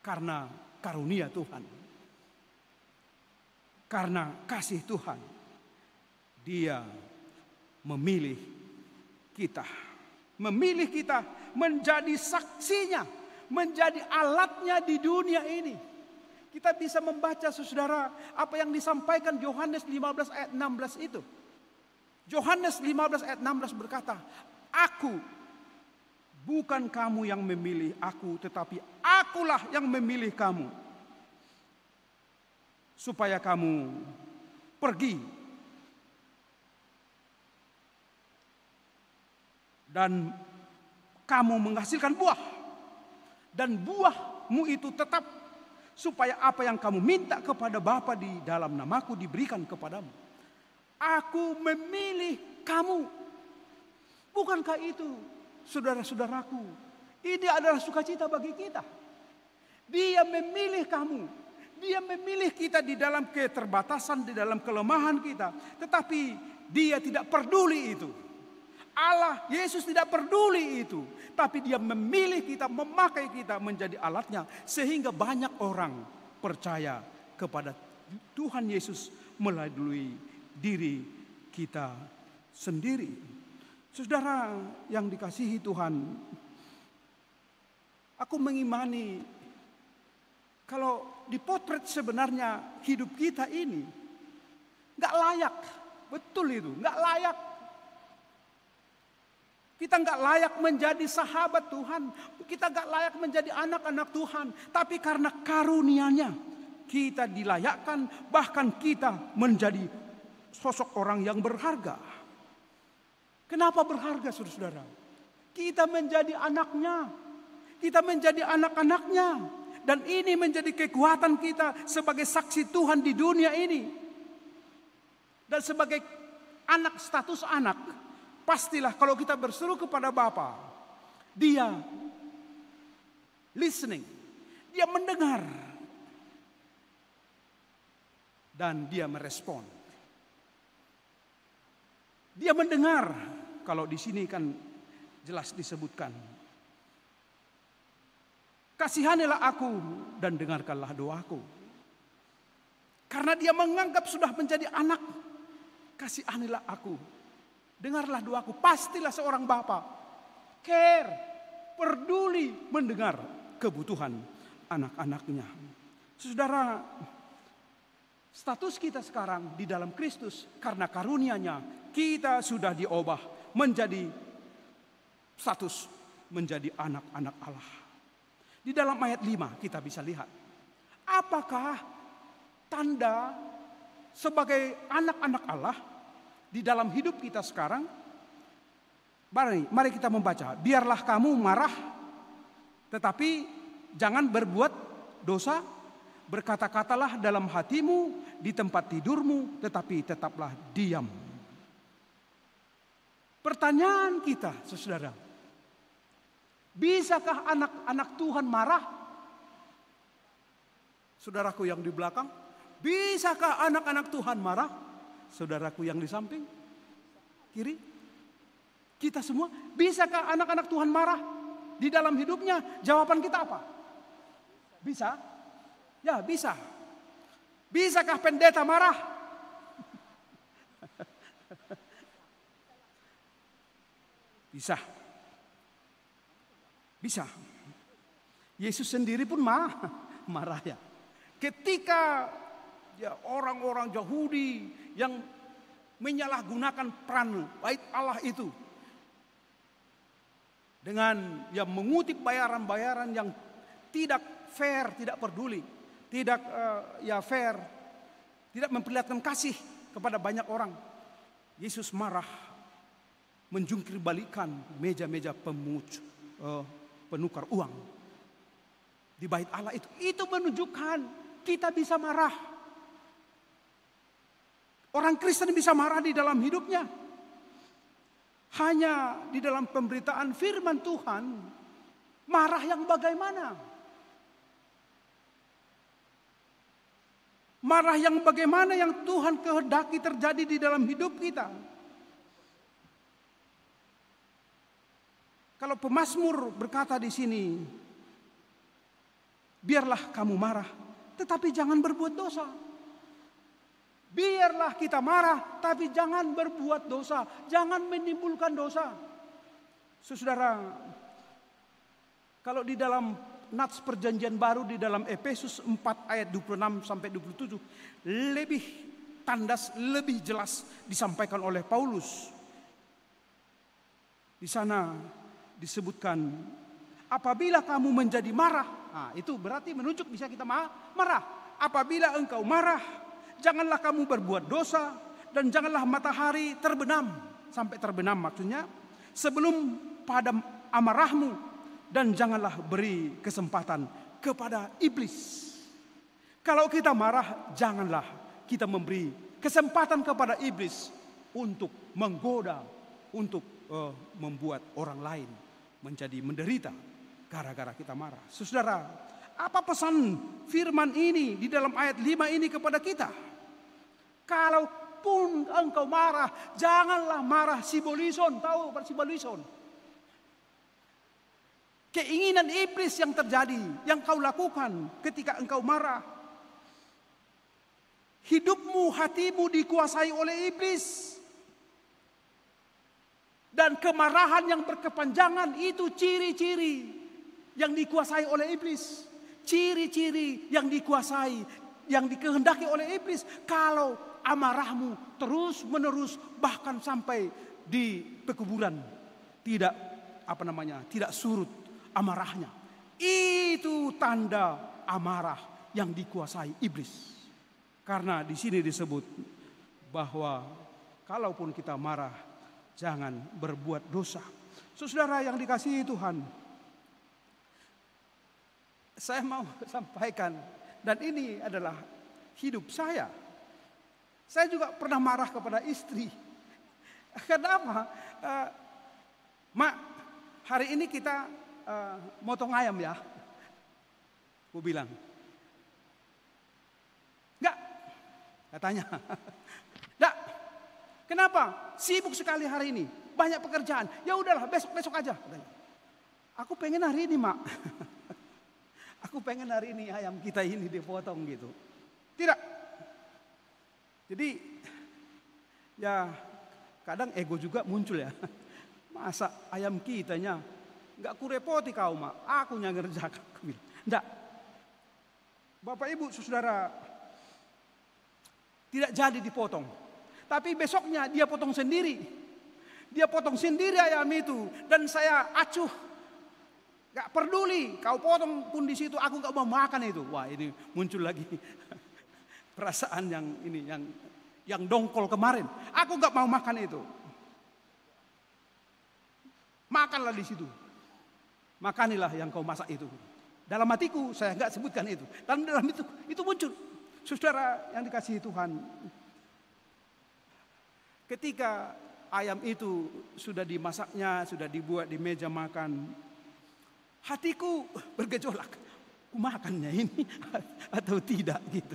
Karena karunia Tuhan, karena kasih Tuhan, Dia memilih kita. Memilih kita menjadi saksinya, menjadi alatnya di dunia ini. Kita bisa membaca, saudara, apa yang disampaikan Yohanes 15 ayat 16 itu. Yohanes 15 ayat 16 berkata, "Aku, bukan kamu yang memilih aku, tetapi akulah yang memilih kamu, supaya kamu pergi dan kamu menghasilkan buah, dan buahmu itu tetap, supaya apa yang kamu minta kepada Bapa di dalam namaku diberikan kepadamu." Aku memilih kamu. Bukankah itu, saudara-saudaraku, ini adalah sukacita bagi kita. Dia memilih kamu. Dia memilih kita di dalam keterbatasan, di dalam kelemahan kita. Tetapi Dia tidak peduli itu. Allah, Yesus tidak peduli itu. Tapi Dia memilih kita, memakai kita menjadi alatnya. Sehingga banyak orang percaya kepada Tuhan Yesus melalui diri kita sendiri. Saudara yang dikasihi Tuhan, aku mengimani kalau dipotret sebenarnya hidup kita ini gak layak. Betul itu, gak layak. Kita gak layak menjadi sahabat Tuhan. Kita gak layak menjadi anak-anak Tuhan. Tapi karena karunia-Nya kita dilayakkan, bahkan kita menjadi sosok orang yang berharga. Kenapa berharga, saudara-saudara? Kita menjadi anaknya. Kita menjadi anak-anaknya. Dan ini menjadi kekuatan kita sebagai saksi Tuhan di dunia ini. Dan sebagai anak, status anak, pastilah kalau kita berseru kepada Bapa, Dia listening, Dia mendengar, dan Dia merespon. Dia mendengar, kalau di sini kan jelas disebutkan, kasihanilah aku dan dengarkanlah doaku. Karena dia menganggap sudah menjadi anak, kasihanilah aku, dengarlah doaku. Pastilah seorang bapa care, peduli mendengar kebutuhan anak-anaknya. Saudara, status kita sekarang di dalam Kristus, karena karunia-Nya kita sudah diubah menjadi status menjadi anak-anak Allah. Di dalam ayat 5 kita bisa lihat, apakah tanda sebagai anak-anak Allah di dalam hidup kita sekarang? Mari kita membaca. Biarlah kamu marah, tetapi jangan berbuat dosa. Berkata-katalah dalam hatimu, di tempat tidurmu, tetapi tetaplah diam. Pertanyaan kita, saudara, bisakah anak-anak Tuhan marah? Saudaraku yang di belakang, bisakah anak-anak Tuhan marah? Saudaraku yang di samping, kiri, kita semua, bisakah anak-anak Tuhan marah di dalam hidupnya? Jawaban kita apa? Bisa? Ya, bisa. Bisakah pendeta marah? Bisa. Bisa. Yesus sendiri pun marah ya. Ketika ya orang-orang Yahudi yang menyalahgunakan peran bait Allah itu dengan yang mengutip bayaran-bayaran yang tidak fair, tidak peduli, tidak fair, tidak memperlihatkan kasih kepada banyak orang. Yesus marah, menjungkir balikan meja-meja penukar uang di bait Allah itu. Itu menunjukkan kita bisa marah. Orang Kristen bisa marah di dalam hidupnya. Hanya di dalam pemberitaan firman Tuhan, marah yang bagaimana? Marah yang bagaimana yang Tuhan kehendaki terjadi di dalam hidup kita. Kalau pemazmur berkata di sini, biarlah kamu marah, tetapi jangan berbuat dosa. Biarlah kita marah, tapi jangan berbuat dosa, jangan menimbulkan dosa. Saudara, kalau di dalam Nats perjanjian baru di dalam Efesus 4 ayat 26 sampai 27 lebih tandas, lebih jelas disampaikan oleh Paulus. Di sana disebutkan, apabila kamu menjadi marah, nah, itu berarti menunjuk bisa kita marah. Apabila engkau marah, janganlah kamu berbuat dosa dan janganlah matahari terbenam, sampai terbenam maksudnya, sebelum padam amarahmu. Dan janganlah beri kesempatan kepada iblis. Kalau kita marah, janganlah kita memberi kesempatan kepada iblis untuk menggoda, untuk membuat orang lain menjadi menderita gara-gara kita marah. Saudara, apa pesan firman ini di dalam ayat 5 ini kepada kita? Kalaupun engkau marah, janganlah marah sibolison. Tahu sibolison? Keinginan iblis yang terjadi, yang kau lakukan ketika engkau marah. Hidupmu, hatimu dikuasai oleh iblis. Dan kemarahan yang berkepanjangan itu ciri-ciri yang dikuasai oleh iblis. Ciri-ciri yang dikuasai, yang dikehendaki oleh iblis. Kalau amarahmu terus menerus bahkan sampai di pekuburan, tidak surut amarahnya, itu tanda amarah yang dikuasai iblis. Karena di sini disebut bahwa kalaupun kita marah, jangan berbuat dosa. Saudara yang dikasihi Tuhan, saya mau sampaikan, dan ini adalah hidup saya. Saya juga pernah marah kepada istri. Kenapa? Mak, hari ini kita motong ayam ya. Aku bilang, enggak, katanya. Enggak, kenapa? Sibuk sekali hari ini, banyak pekerjaan. Ya udahlah, besok aja, katanya. Aku pengen hari ini, Mak. Aku pengen hari ini ayam kita ini dipotong gitu. Tidak. Jadi ya kadang ego juga muncul ya. Masa ayam kitanya nggak kurepoti kau mak, aku yang ngerjakan. Enggak. Bapak Ibu Saudara, tidak jadi dipotong. Tapi besoknya dia potong sendiri. Dia potong sendiri ayam itu dan saya acuh. Gak peduli, kau potong pun di situ, aku gak mau makan itu. Wah, ini muncul lagi perasaan yang ini, yang dongkol kemarin. Aku gak mau makan itu. Makanlah di situ. Makanilah yang kau masak itu. Dalam hatiku saya gak sebutkan itu. Dan dalam itu muncul. Saudara yang dikasihi Tuhan. Ketika ayam itu sudah dimasaknya, sudah dibuat di meja makan, hatiku bergejolak, ku makannya ini atau tidak gitu.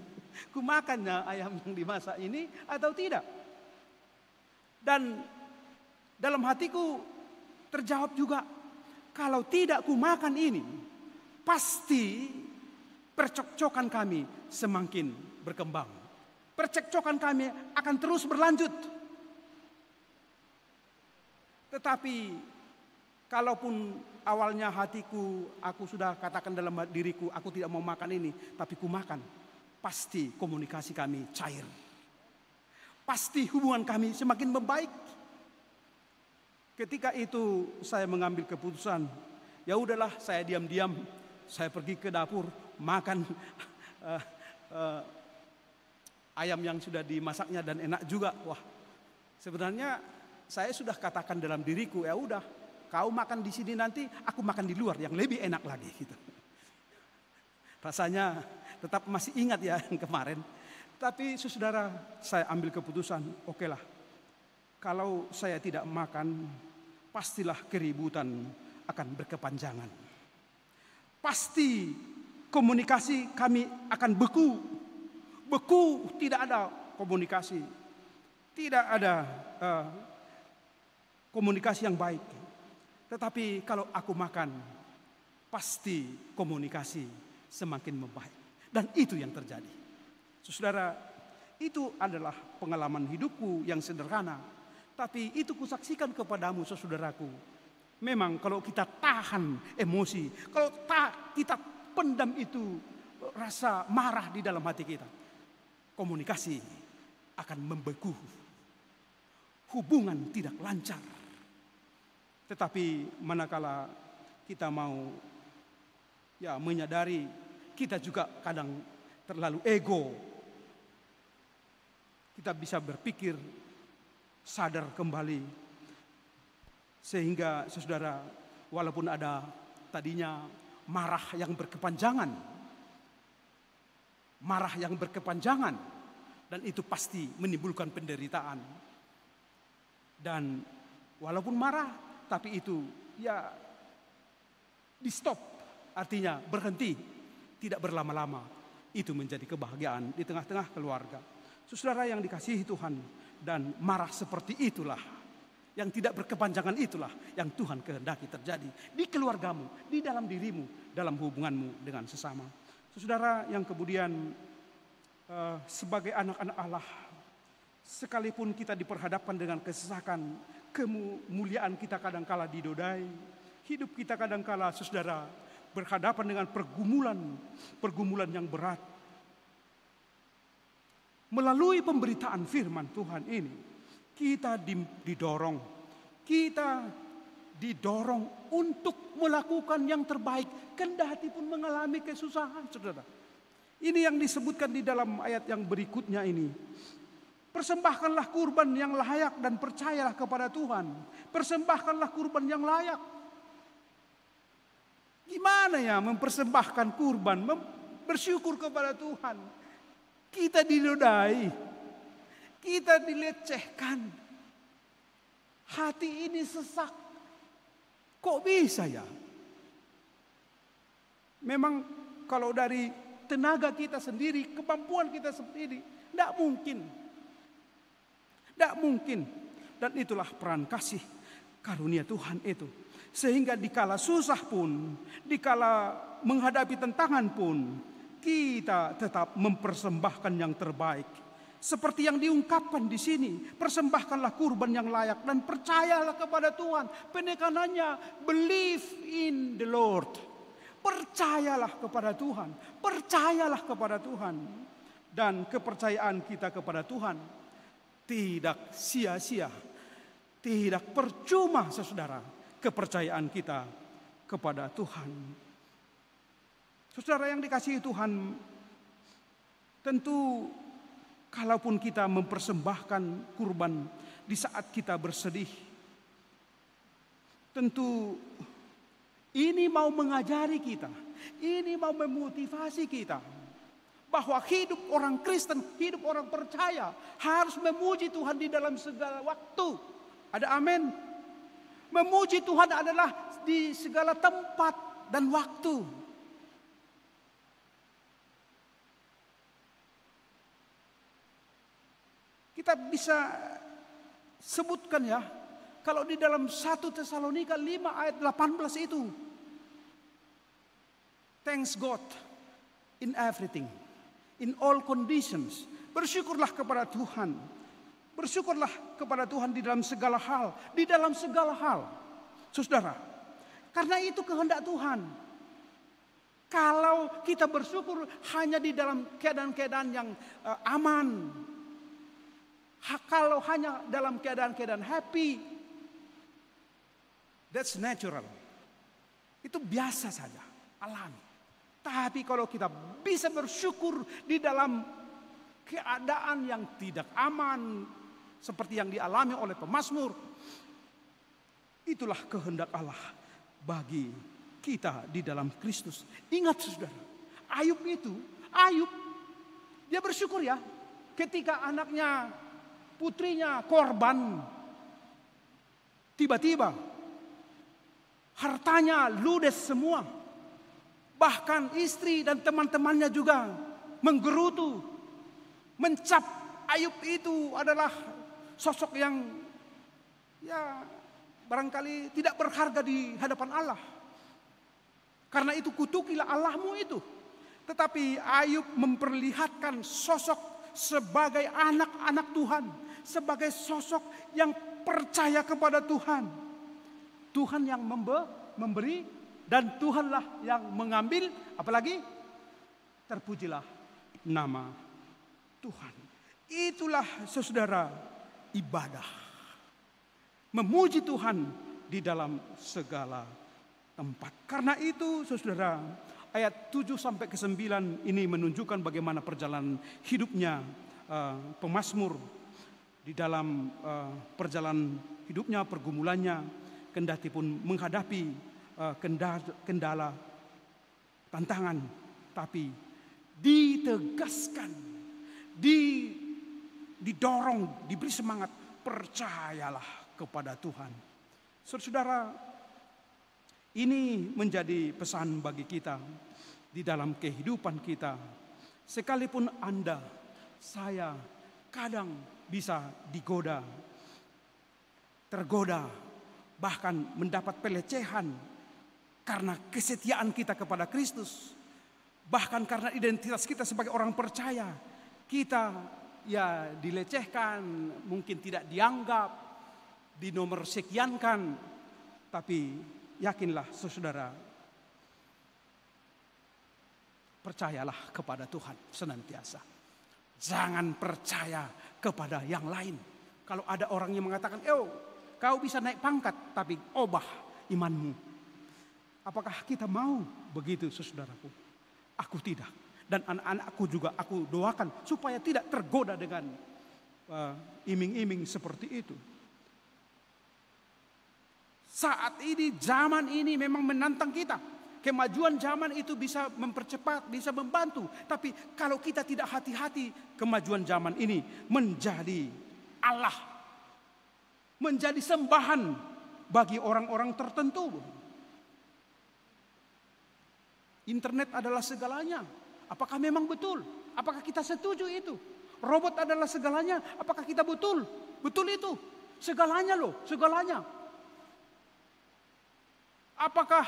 Ku makannya ayam yang dimasak ini atau tidak. Dan dalam hatiku terjawab juga, kalau tidak ku makan ini, pasti percekcokan kami semakin berkembang. Percekcokan kami akan terus berlanjut. Tetapi kalaupun awalnya hatiku, aku sudah katakan dalam diriku, aku tidak mau makan ini, tapi ku makan, pasti komunikasi kami cair. Pasti hubungan kami semakin membaik. Ketika itu saya mengambil keputusan, ya udahlah saya diam-diam, saya pergi ke dapur, makan ayam yang sudah dimasaknya dan enak juga. Wah, sebenarnya saya sudah katakan dalam diriku, ya udah, kau makan di sini nanti, aku makan di luar yang lebih enak lagi gitu. Rasanya tetap masih ingat ya yang kemarin. Tapi saudara, saya ambil keputusan, oke lah. Kalau saya tidak makan, pastilah keributan akan berkepanjangan. Pasti komunikasi kami akan beku. Beku, tidak ada komunikasi. Tidak ada komunikasi yang baik. Tetapi kalau aku makan, pasti komunikasi semakin membaik. Dan itu yang terjadi. Saudara, itu adalah pengalaman hidupku yang sederhana. Tapi itu kusaksikan kepadamu, saudaraku. Memang kalau kita tahan emosi, kalau kita pendam itu rasa marah di dalam hati kita, komunikasi akan membeku. Hubungan tidak lancar. Tetapi manakala kita mau ya menyadari kita juga kadang terlalu ego, kita bisa berpikir sadar kembali sehingga saudara, walaupun ada tadinya marah yang berkepanjangan dan itu pasti menimbulkan penderitaan. Dan walaupun marah, tapi itu ya di stop, artinya berhenti, tidak berlama-lama. Itu menjadi kebahagiaan di tengah-tengah keluarga. Saudara yang dikasihi Tuhan, dan marah seperti itulah, yang tidak berkepanjangan itulah yang Tuhan kehendaki terjadi di keluargamu, di dalam dirimu, dalam hubunganmu dengan sesama. Saudara yang kemudian sebagai anak-anak Allah, sekalipun kita diperhadapkan dengan kesesakan, kemuliaan kita kadangkala didodai, hidup kita kadangkala saudara berhadapan dengan pergumulan yang berat. Melalui pemberitaan firman Tuhan ini, kita didorong untuk melakukan yang terbaik, kendati pun mengalami kesusahan, saudara. Ini yang disebutkan di dalam ayat yang berikutnya ini. Persembahkanlah kurban yang layak dan percayalah kepada Tuhan. Persembahkanlah kurban yang layak. Gimana ya mempersembahkan kurban, bersyukur kepada Tuhan? Kita dinodai, kita dilecehkan. Hati ini sesak. Kok bisa ya? Memang kalau dari tenaga kita sendiri, kemampuan kita sendiri, tidak mungkin. Tidak mungkin. Dan itulah peran kasih karunia Tuhan itu. Sehingga dikala susah pun, dikala menghadapi tantangan pun, kita tetap mempersembahkan yang terbaik. Seperti yang diungkapkan di sini, persembahkanlah kurban yang layak dan percayalah kepada Tuhan. Penekanannya, believe in the Lord. Percayalah kepada Tuhan, percayalah kepada Tuhan. Dan kepercayaan kita kepada Tuhan tidak sia-sia, tidak percuma saudara, kepercayaan kita kepada Tuhan. Saudara yang dikasihi Tuhan, tentu kalaupun kita mempersembahkan kurban di saat kita bersedih, tentu ini mau mengajari kita, ini mau memotivasi kita bahwa hidup orang Kristen, hidup orang percaya harus memuji Tuhan di dalam segala waktu. Ada amin? Memuji Tuhan adalah di segala tempat dan waktu. Kita bisa sebutkan ya, kalau di dalam 1 Tesalonika 5 ayat 18 itu, thanks God in everything, in all conditions. Bersyukurlah kepada Tuhan. Bersyukurlah kepada Tuhan di dalam segala hal. Di dalam segala hal. Saudara, karena itu kehendak Tuhan. Kalau kita bersyukur hanya di dalam keadaan-keadaan yang aman, kalau hanya dalam keadaan-keadaan happy, that's natural. Itu biasa saja, alami. Tapi kalau kita bisa bersyukur di dalam keadaan yang tidak aman, seperti yang dialami oleh pemazmur, itulah kehendak Allah bagi kita di dalam Kristus. Ingat saudara, Ayub dia bersyukur ya, ketika anaknya, putrinya korban, tiba-tiba hartanya ludes semua. Bahkan istri dan teman-temannya juga menggerutu, mencap Ayub itu adalah sosok yang ya barangkali tidak berharga di hadapan Allah. Karena itu kutukilah Allahmu itu. Tetapi Ayub memperlihatkan sosok sebagai anak-anak Tuhan, sebagai sosok yang percaya kepada Tuhan. Tuhan yang memberi dan Tuhanlah yang mengambil. Apalagi terpujilah nama Tuhan. Itulah saudara ibadah. Memuji Tuhan di dalam segala tempat. Karena itu saudara, ayat 7 sampai ke 9 ini menunjukkan bagaimana perjalanan hidupnya pemazmur di dalam perjalanan hidupnya, pergumulannya, kendati pun menghadapi kendala, tantangan, tapi ditegaskan, didorong, diberi semangat, percayalah kepada Tuhan. Saudara, ini menjadi pesan bagi kita di dalam kehidupan kita. Sekalipun Anda, saya kadang bisa digoda, tergoda, bahkan mendapat pelecehan karena kesetiaan kita kepada Kristus. Bahkan karena identitas kita sebagai orang percaya, kita ya dilecehkan, mungkin tidak dianggap, dinomor sekiankan. Tapi yakinlah saudara, percayalah kepada Tuhan senantiasa. Jangan percaya kepada yang lain. Kalau ada orang yang mengatakan, kau bisa naik pangkat, tapi obah imanmu. Apakah kita mau begitu saudaraku? Aku tidak. Dan anak-anakku juga aku doakan supaya tidak tergoda dengan iming-iming seperti itu. Saat ini, zaman ini memang menantang kita. Kemajuan zaman itu bisa mempercepat, bisa membantu. Tapi kalau kita tidak hati-hati, kemajuan zaman ini menjadi Allah. Menjadi sembahan bagi orang-orang tertentu. Internet adalah segalanya. Apakah memang betul? Apakah kita setuju itu? Robot adalah segalanya. Apakah kita betul? Betul itu. Segalanya loh, segalanya. Apakah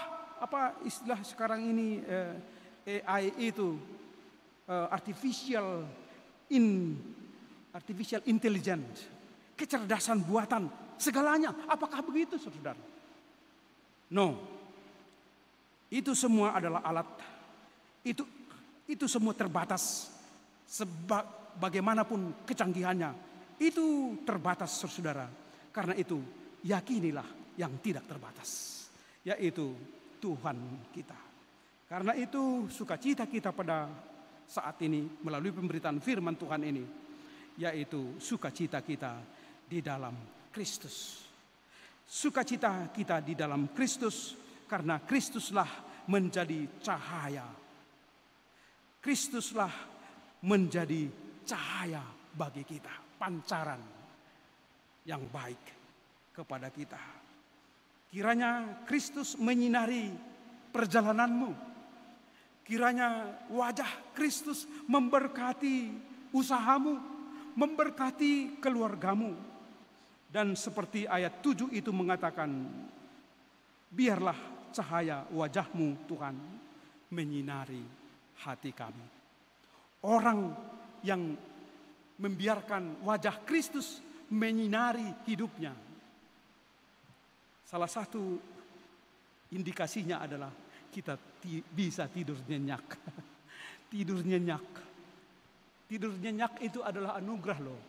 istilah sekarang ini AI itu artificial intelligence, kecerdasan buatan, segalanya. Apakah begitu, saudara? No. Itu semua adalah alat. Itu semua terbatas. Bagaimanapun kecanggihannya, itu terbatas, saudara. Karena itu, yakinilah yang tidak terbatas, yaitu Tuhan kita. Karena itu, sukacita kita pada saat ini melalui pemberitaan firman Tuhan ini, yaitu sukacita kita di dalam Kristus. Sukacita kita di dalam Kristus, karena Kristuslah menjadi cahaya. Kristuslah menjadi cahaya bagi kita, pancaran yang baik kepada kita. Kiranya Kristus menyinari perjalananmu. Kiranya wajah Kristus memberkati usahamu, memberkati keluargamu. Dan seperti ayat 7 itu mengatakan, biarlah cahaya wajahmu Tuhan menyinari hati kami. Orang yang membiarkan wajah Kristus menyinari hidupnya, salah satu indikasinya adalah kita bisa tidur nyenyak. Tidur nyenyak. Tidur nyenyak itu adalah anugerah loh.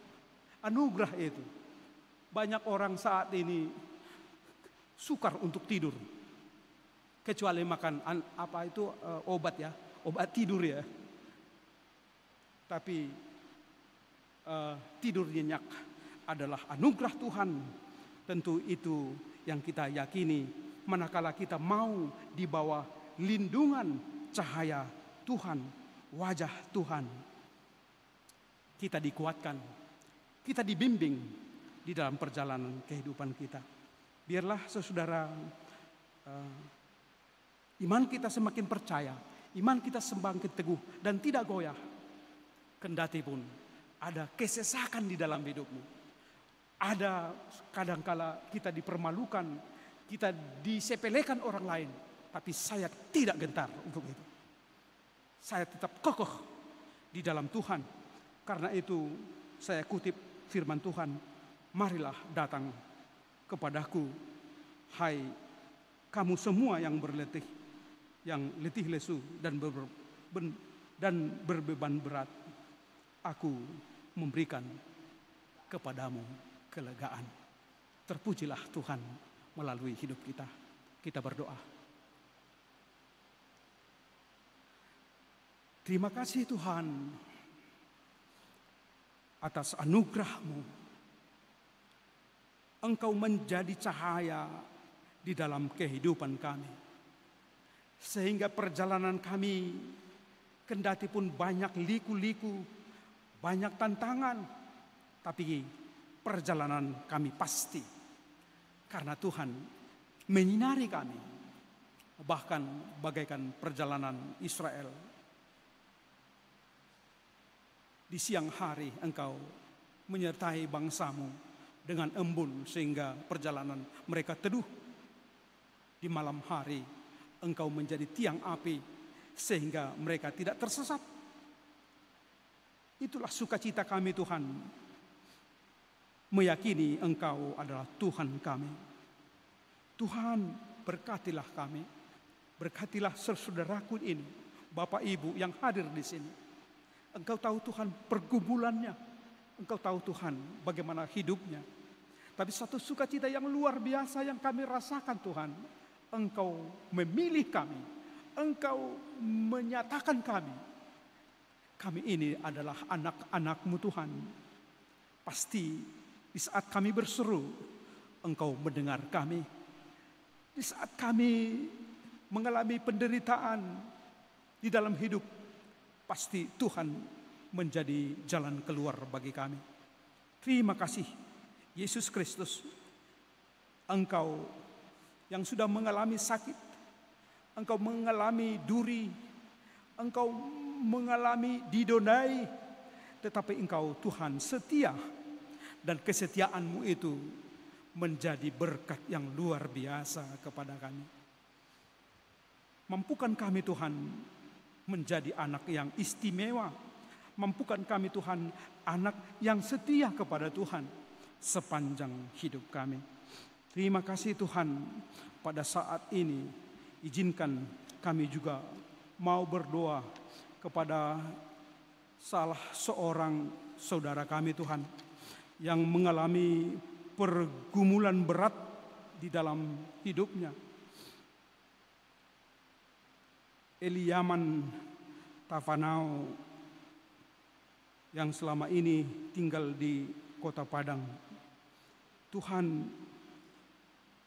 Anugerah itu. Banyak orang saat ini sukar untuk tidur. Kecuali makan obat ya, obat tidur ya. Tapi tidur nyenyak adalah anugerah Tuhan. Tentu itu yang kita yakini manakala kita mau di bawah lindungan cahaya Tuhan, wajah Tuhan. Kita dikuatkan, kita dibimbing di dalam perjalanan kehidupan kita. Biarlah saudara, iman kita semakin percaya, iman kita semakin teguh dan tidak goyah. Kendati pun ada kesesakan di dalam hidupmu. Ada kadangkala kita dipermalukan, kita disepelekan orang lain. Tapi saya tidak gentar untuk itu. Saya tetap kokoh di dalam Tuhan. Karena itu saya kutip firman Tuhan. Marilah datang kepadaku, hai kamu semua yang berletih, yang letih lesu dan berbeban berat. Aku memberikan kepadamu kelegaan. Terpujilah Tuhan melalui hidup kita. Kita berdoa. Terima kasih Tuhan atas anugerah-Mu. Engkau menjadi cahaya di dalam kehidupan kami. Sehingga perjalanan kami kendati pun banyak liku-liku, banyak tantangan, tapi perjalanan kami pasti. Karena Tuhan menyinari kami. Bahkan bagaikan perjalanan Israel. Di siang hari Engkau menyertai bangsa-Mu dengan embun sehingga perjalanan mereka teduh. Di malam hari Engkau menjadi tiang api sehingga mereka tidak tersesat. Itulah sukacita kami Tuhan. Meyakini Engkau adalah Tuhan kami. Tuhan berkatilah kami. Berkatilah saudaraku ini, Bapak Ibu yang hadir di sini. Engkau tahu Tuhan pergumulannya. Engkau tahu Tuhan bagaimana hidupnya. Tapi satu sukacita yang luar biasa yang kami rasakan Tuhan. Engkau memilih kami. Engkau menyatakan kami. Kami ini adalah anak-anak-Mu Tuhan. Pasti di saat kami berseru, Engkau mendengar kami. Di saat kami mengalami penderitaan di dalam hidup, pasti Tuhan menjadi jalan keluar bagi kami. Terima kasih Yesus Kristus. Engkau yang sudah mengalami sakit, Engkau mengalami duri, Engkau mengalami didonai, tetapi Engkau Tuhan setia. Dan kesetiaan-Mu itu menjadi berkat yang luar biasa kepada kami. Mampukan kami Tuhan menjadi anak yang istimewa. Mampukan kami Tuhan anak yang setia kepada Tuhan sepanjang hidup kami. Terima kasih Tuhan, pada saat ini izinkan kami juga mau berdoa kepada salah seorang saudara kami Tuhan yang mengalami pergumulan berat di dalam hidupnya. Eliaman Tafanao yang selama ini tinggal di Kota Padang. Tuhan,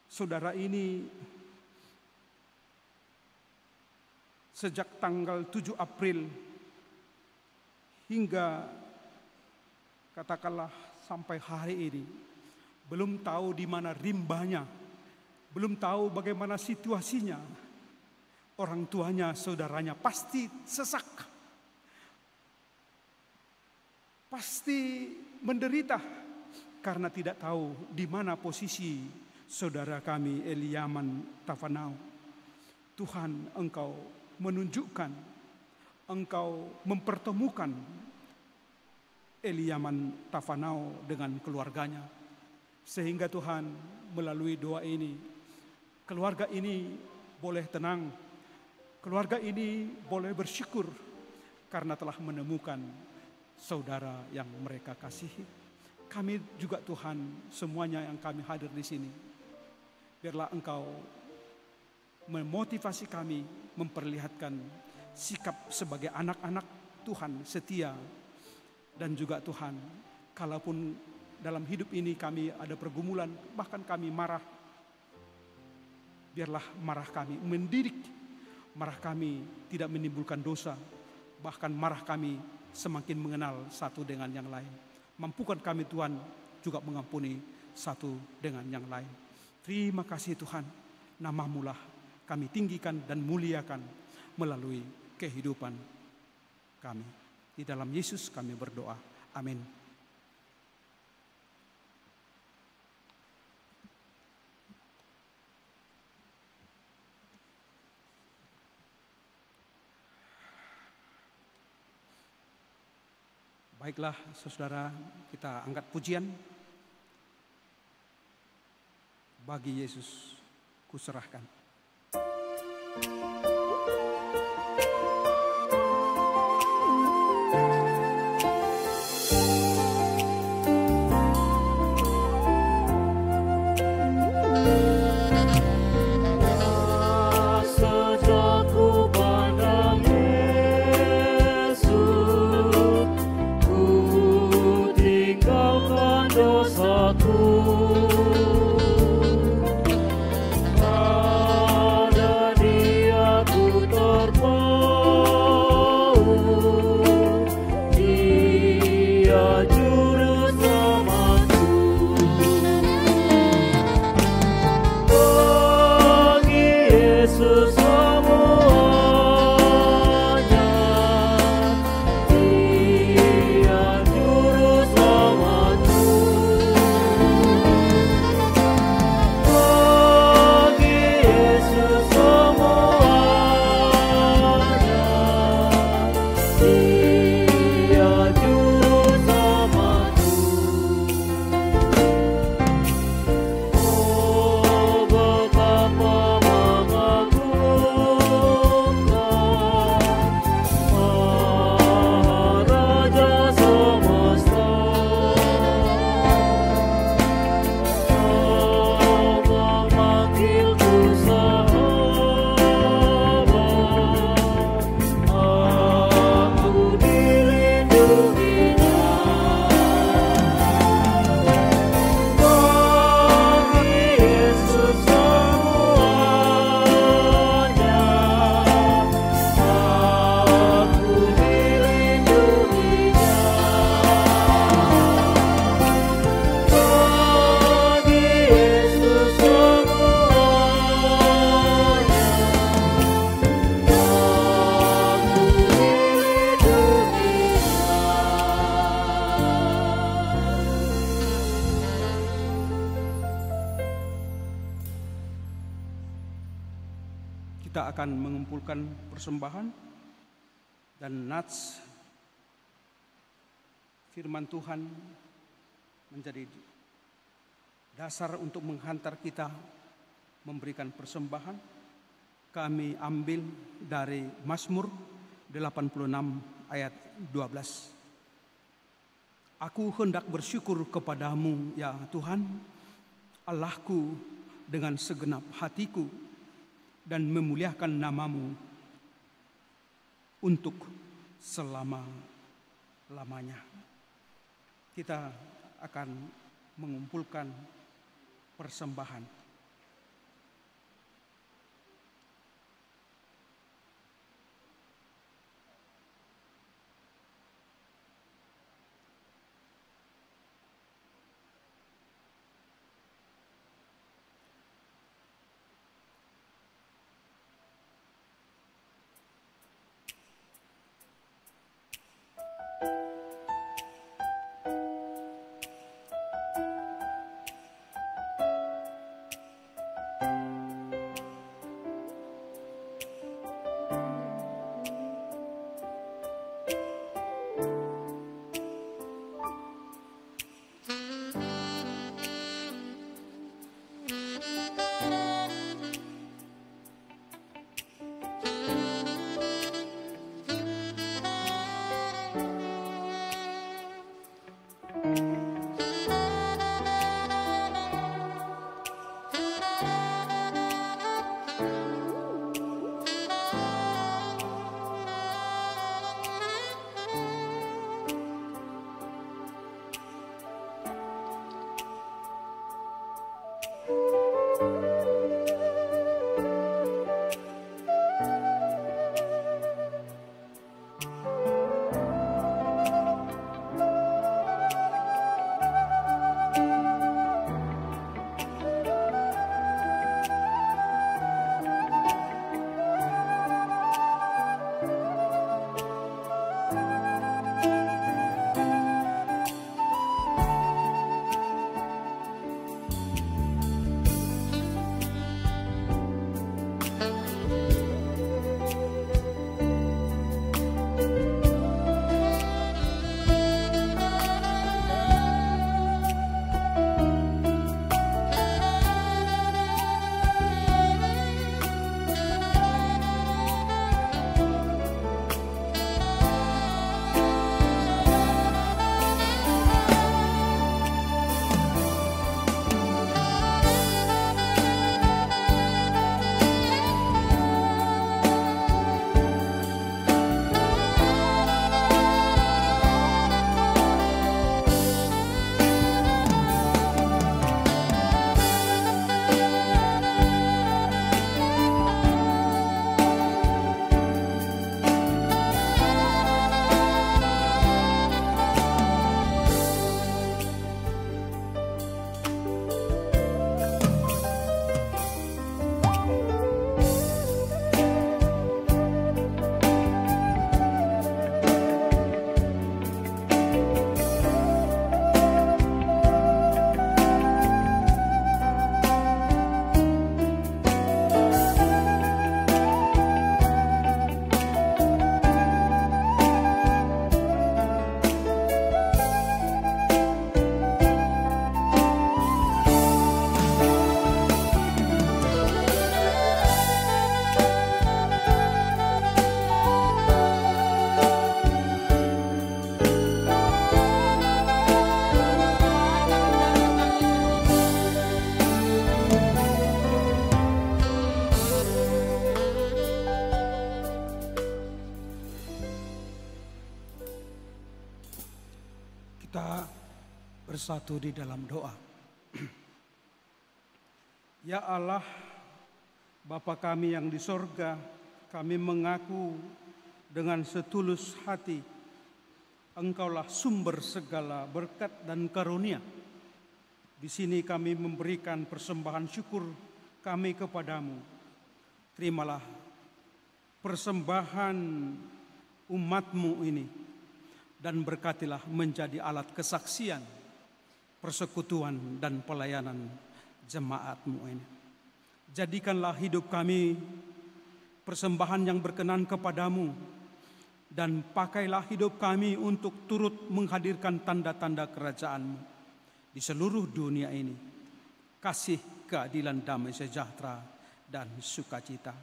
saudara ini sejak tanggal 7 April hingga katakanlah sampai hari ini belum tahu di mana rimbanya, belum tahu bagaimana situasinya. Orang tuanya, saudaranya pasti sesak, pasti menderita karena tidak tahu di mana posisi saudara kami Eliaman Tafanao. Tuhan, Engkau menunjukkan, Engkau mempertemukan Eliaman Tafanao dengan keluarganya. Sehingga Tuhan, melalui doa ini, keluarga ini boleh tenang, keluarga ini boleh bersyukur karena telah menemukan saudara yang mereka kasihi. Kami juga Tuhan, semuanya yang kami hadir di sini, biarlah Engkau memotivasi kami, memperlihatkan sikap sebagai anak-anak Tuhan setia. Dan juga Tuhan, kalaupun dalam hidup ini kami ada pergumulan, bahkan kami marah, biarlah marah kami mendidik, marah kami tidak menimbulkan dosa, bahkan marah kami semakin mengenal satu dengan yang lain. Mampukan kami Tuhan juga mengampuni satu dengan yang lain. Terima kasih Tuhan, nama-Mu lah kami tinggikan dan muliakan melalui kehidupan kami. Di dalam Yesus kami berdoa. Amin. Baiklah saudara, kita angkat pujian. Bagi Yesus kuserahkan. Ada Dia ku akan mengumpulkan persembahan dan nats firman Tuhan menjadi dasar untuk menghantar kita memberikan persembahan. Kami ambil dari Mazmur 86 ayat 12. Aku hendak bersyukur kepadamu ya Tuhan, Allahku, dengan segenap hatiku, dan memuliakan namamu untuk selama-lamanya. Kita akan mengumpulkan persembahan. bersatu di dalam doa. Ya Allah, Bapa kami yang di sorga, kami mengaku dengan setulus hati, Engkaulah sumber segala berkat dan karunia. Di sini kami memberikan persembahan syukur kami kepadamu. Terimalah persembahan umat-Mu ini dan berkatilah menjadi alat kesaksian, persekutuan dan pelayanan jemaat-Mu ini. Jadikanlah hidup kami persembahan yang berkenan kepadamu, dan pakailah hidup kami untuk turut menghadirkan tanda-tanda kerajaan-Mu di seluruh dunia ini. Kasih, keadilan, damai sejahtera, dan sukacita.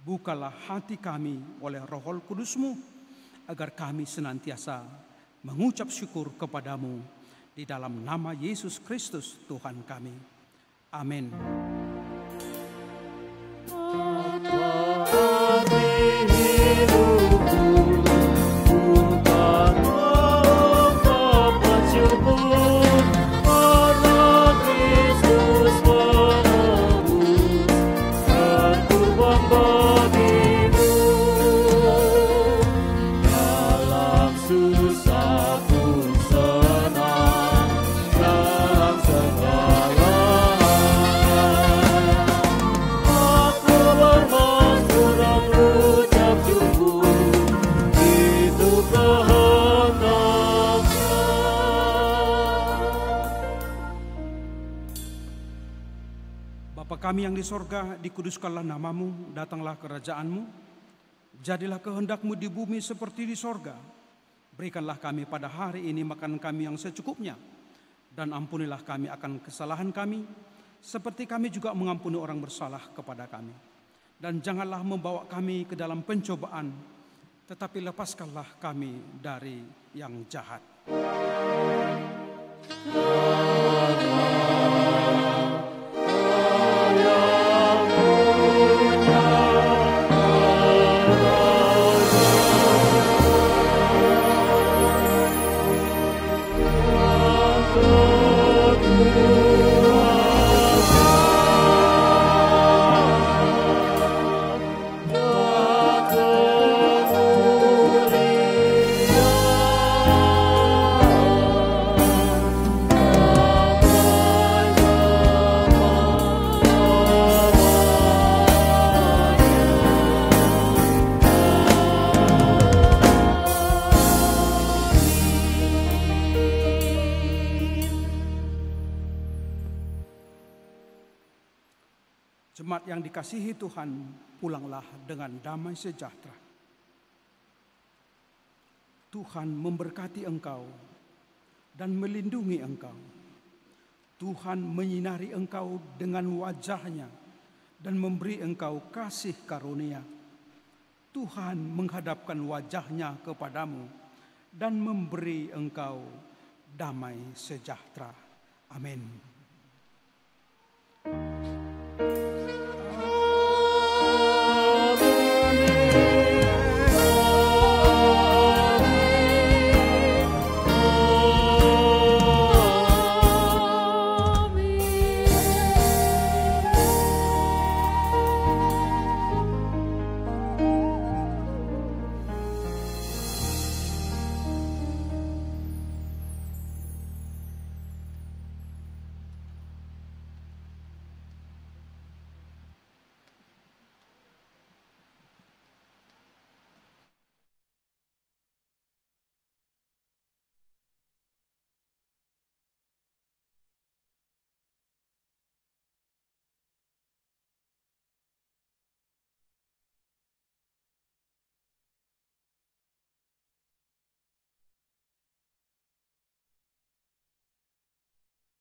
Bukalah hati kami oleh Roh Kudus-Mu, agar kami senantiasa mengucap syukur kepadamu di dalam nama Yesus Kristus Tuhan kami. Amin. Kami yang di sorga, dikuduskanlah namamu, datanglah kerajaanmu, jadilah kehendakmu di bumi seperti di sorga. Berikanlah kami pada hari ini makan kami yang secukupnya, dan ampunilah kami akan kesalahan kami, seperti kami juga mengampuni orang bersalah kepada kami. Dan janganlah membawa kami ke dalam pencobaan, tetapi lepaskanlah kami dari yang jahat. Jemaat yang dikasihi Tuhan, pulanglah dengan damai sejahtera. Tuhan memberkati engkau dan melindungi engkau. Tuhan menyinari engkau dengan wajah-Nya dan memberi engkau kasih karunia. Tuhan menghadapkan wajah-Nya kepadamu dan memberi engkau damai sejahtera. Amin.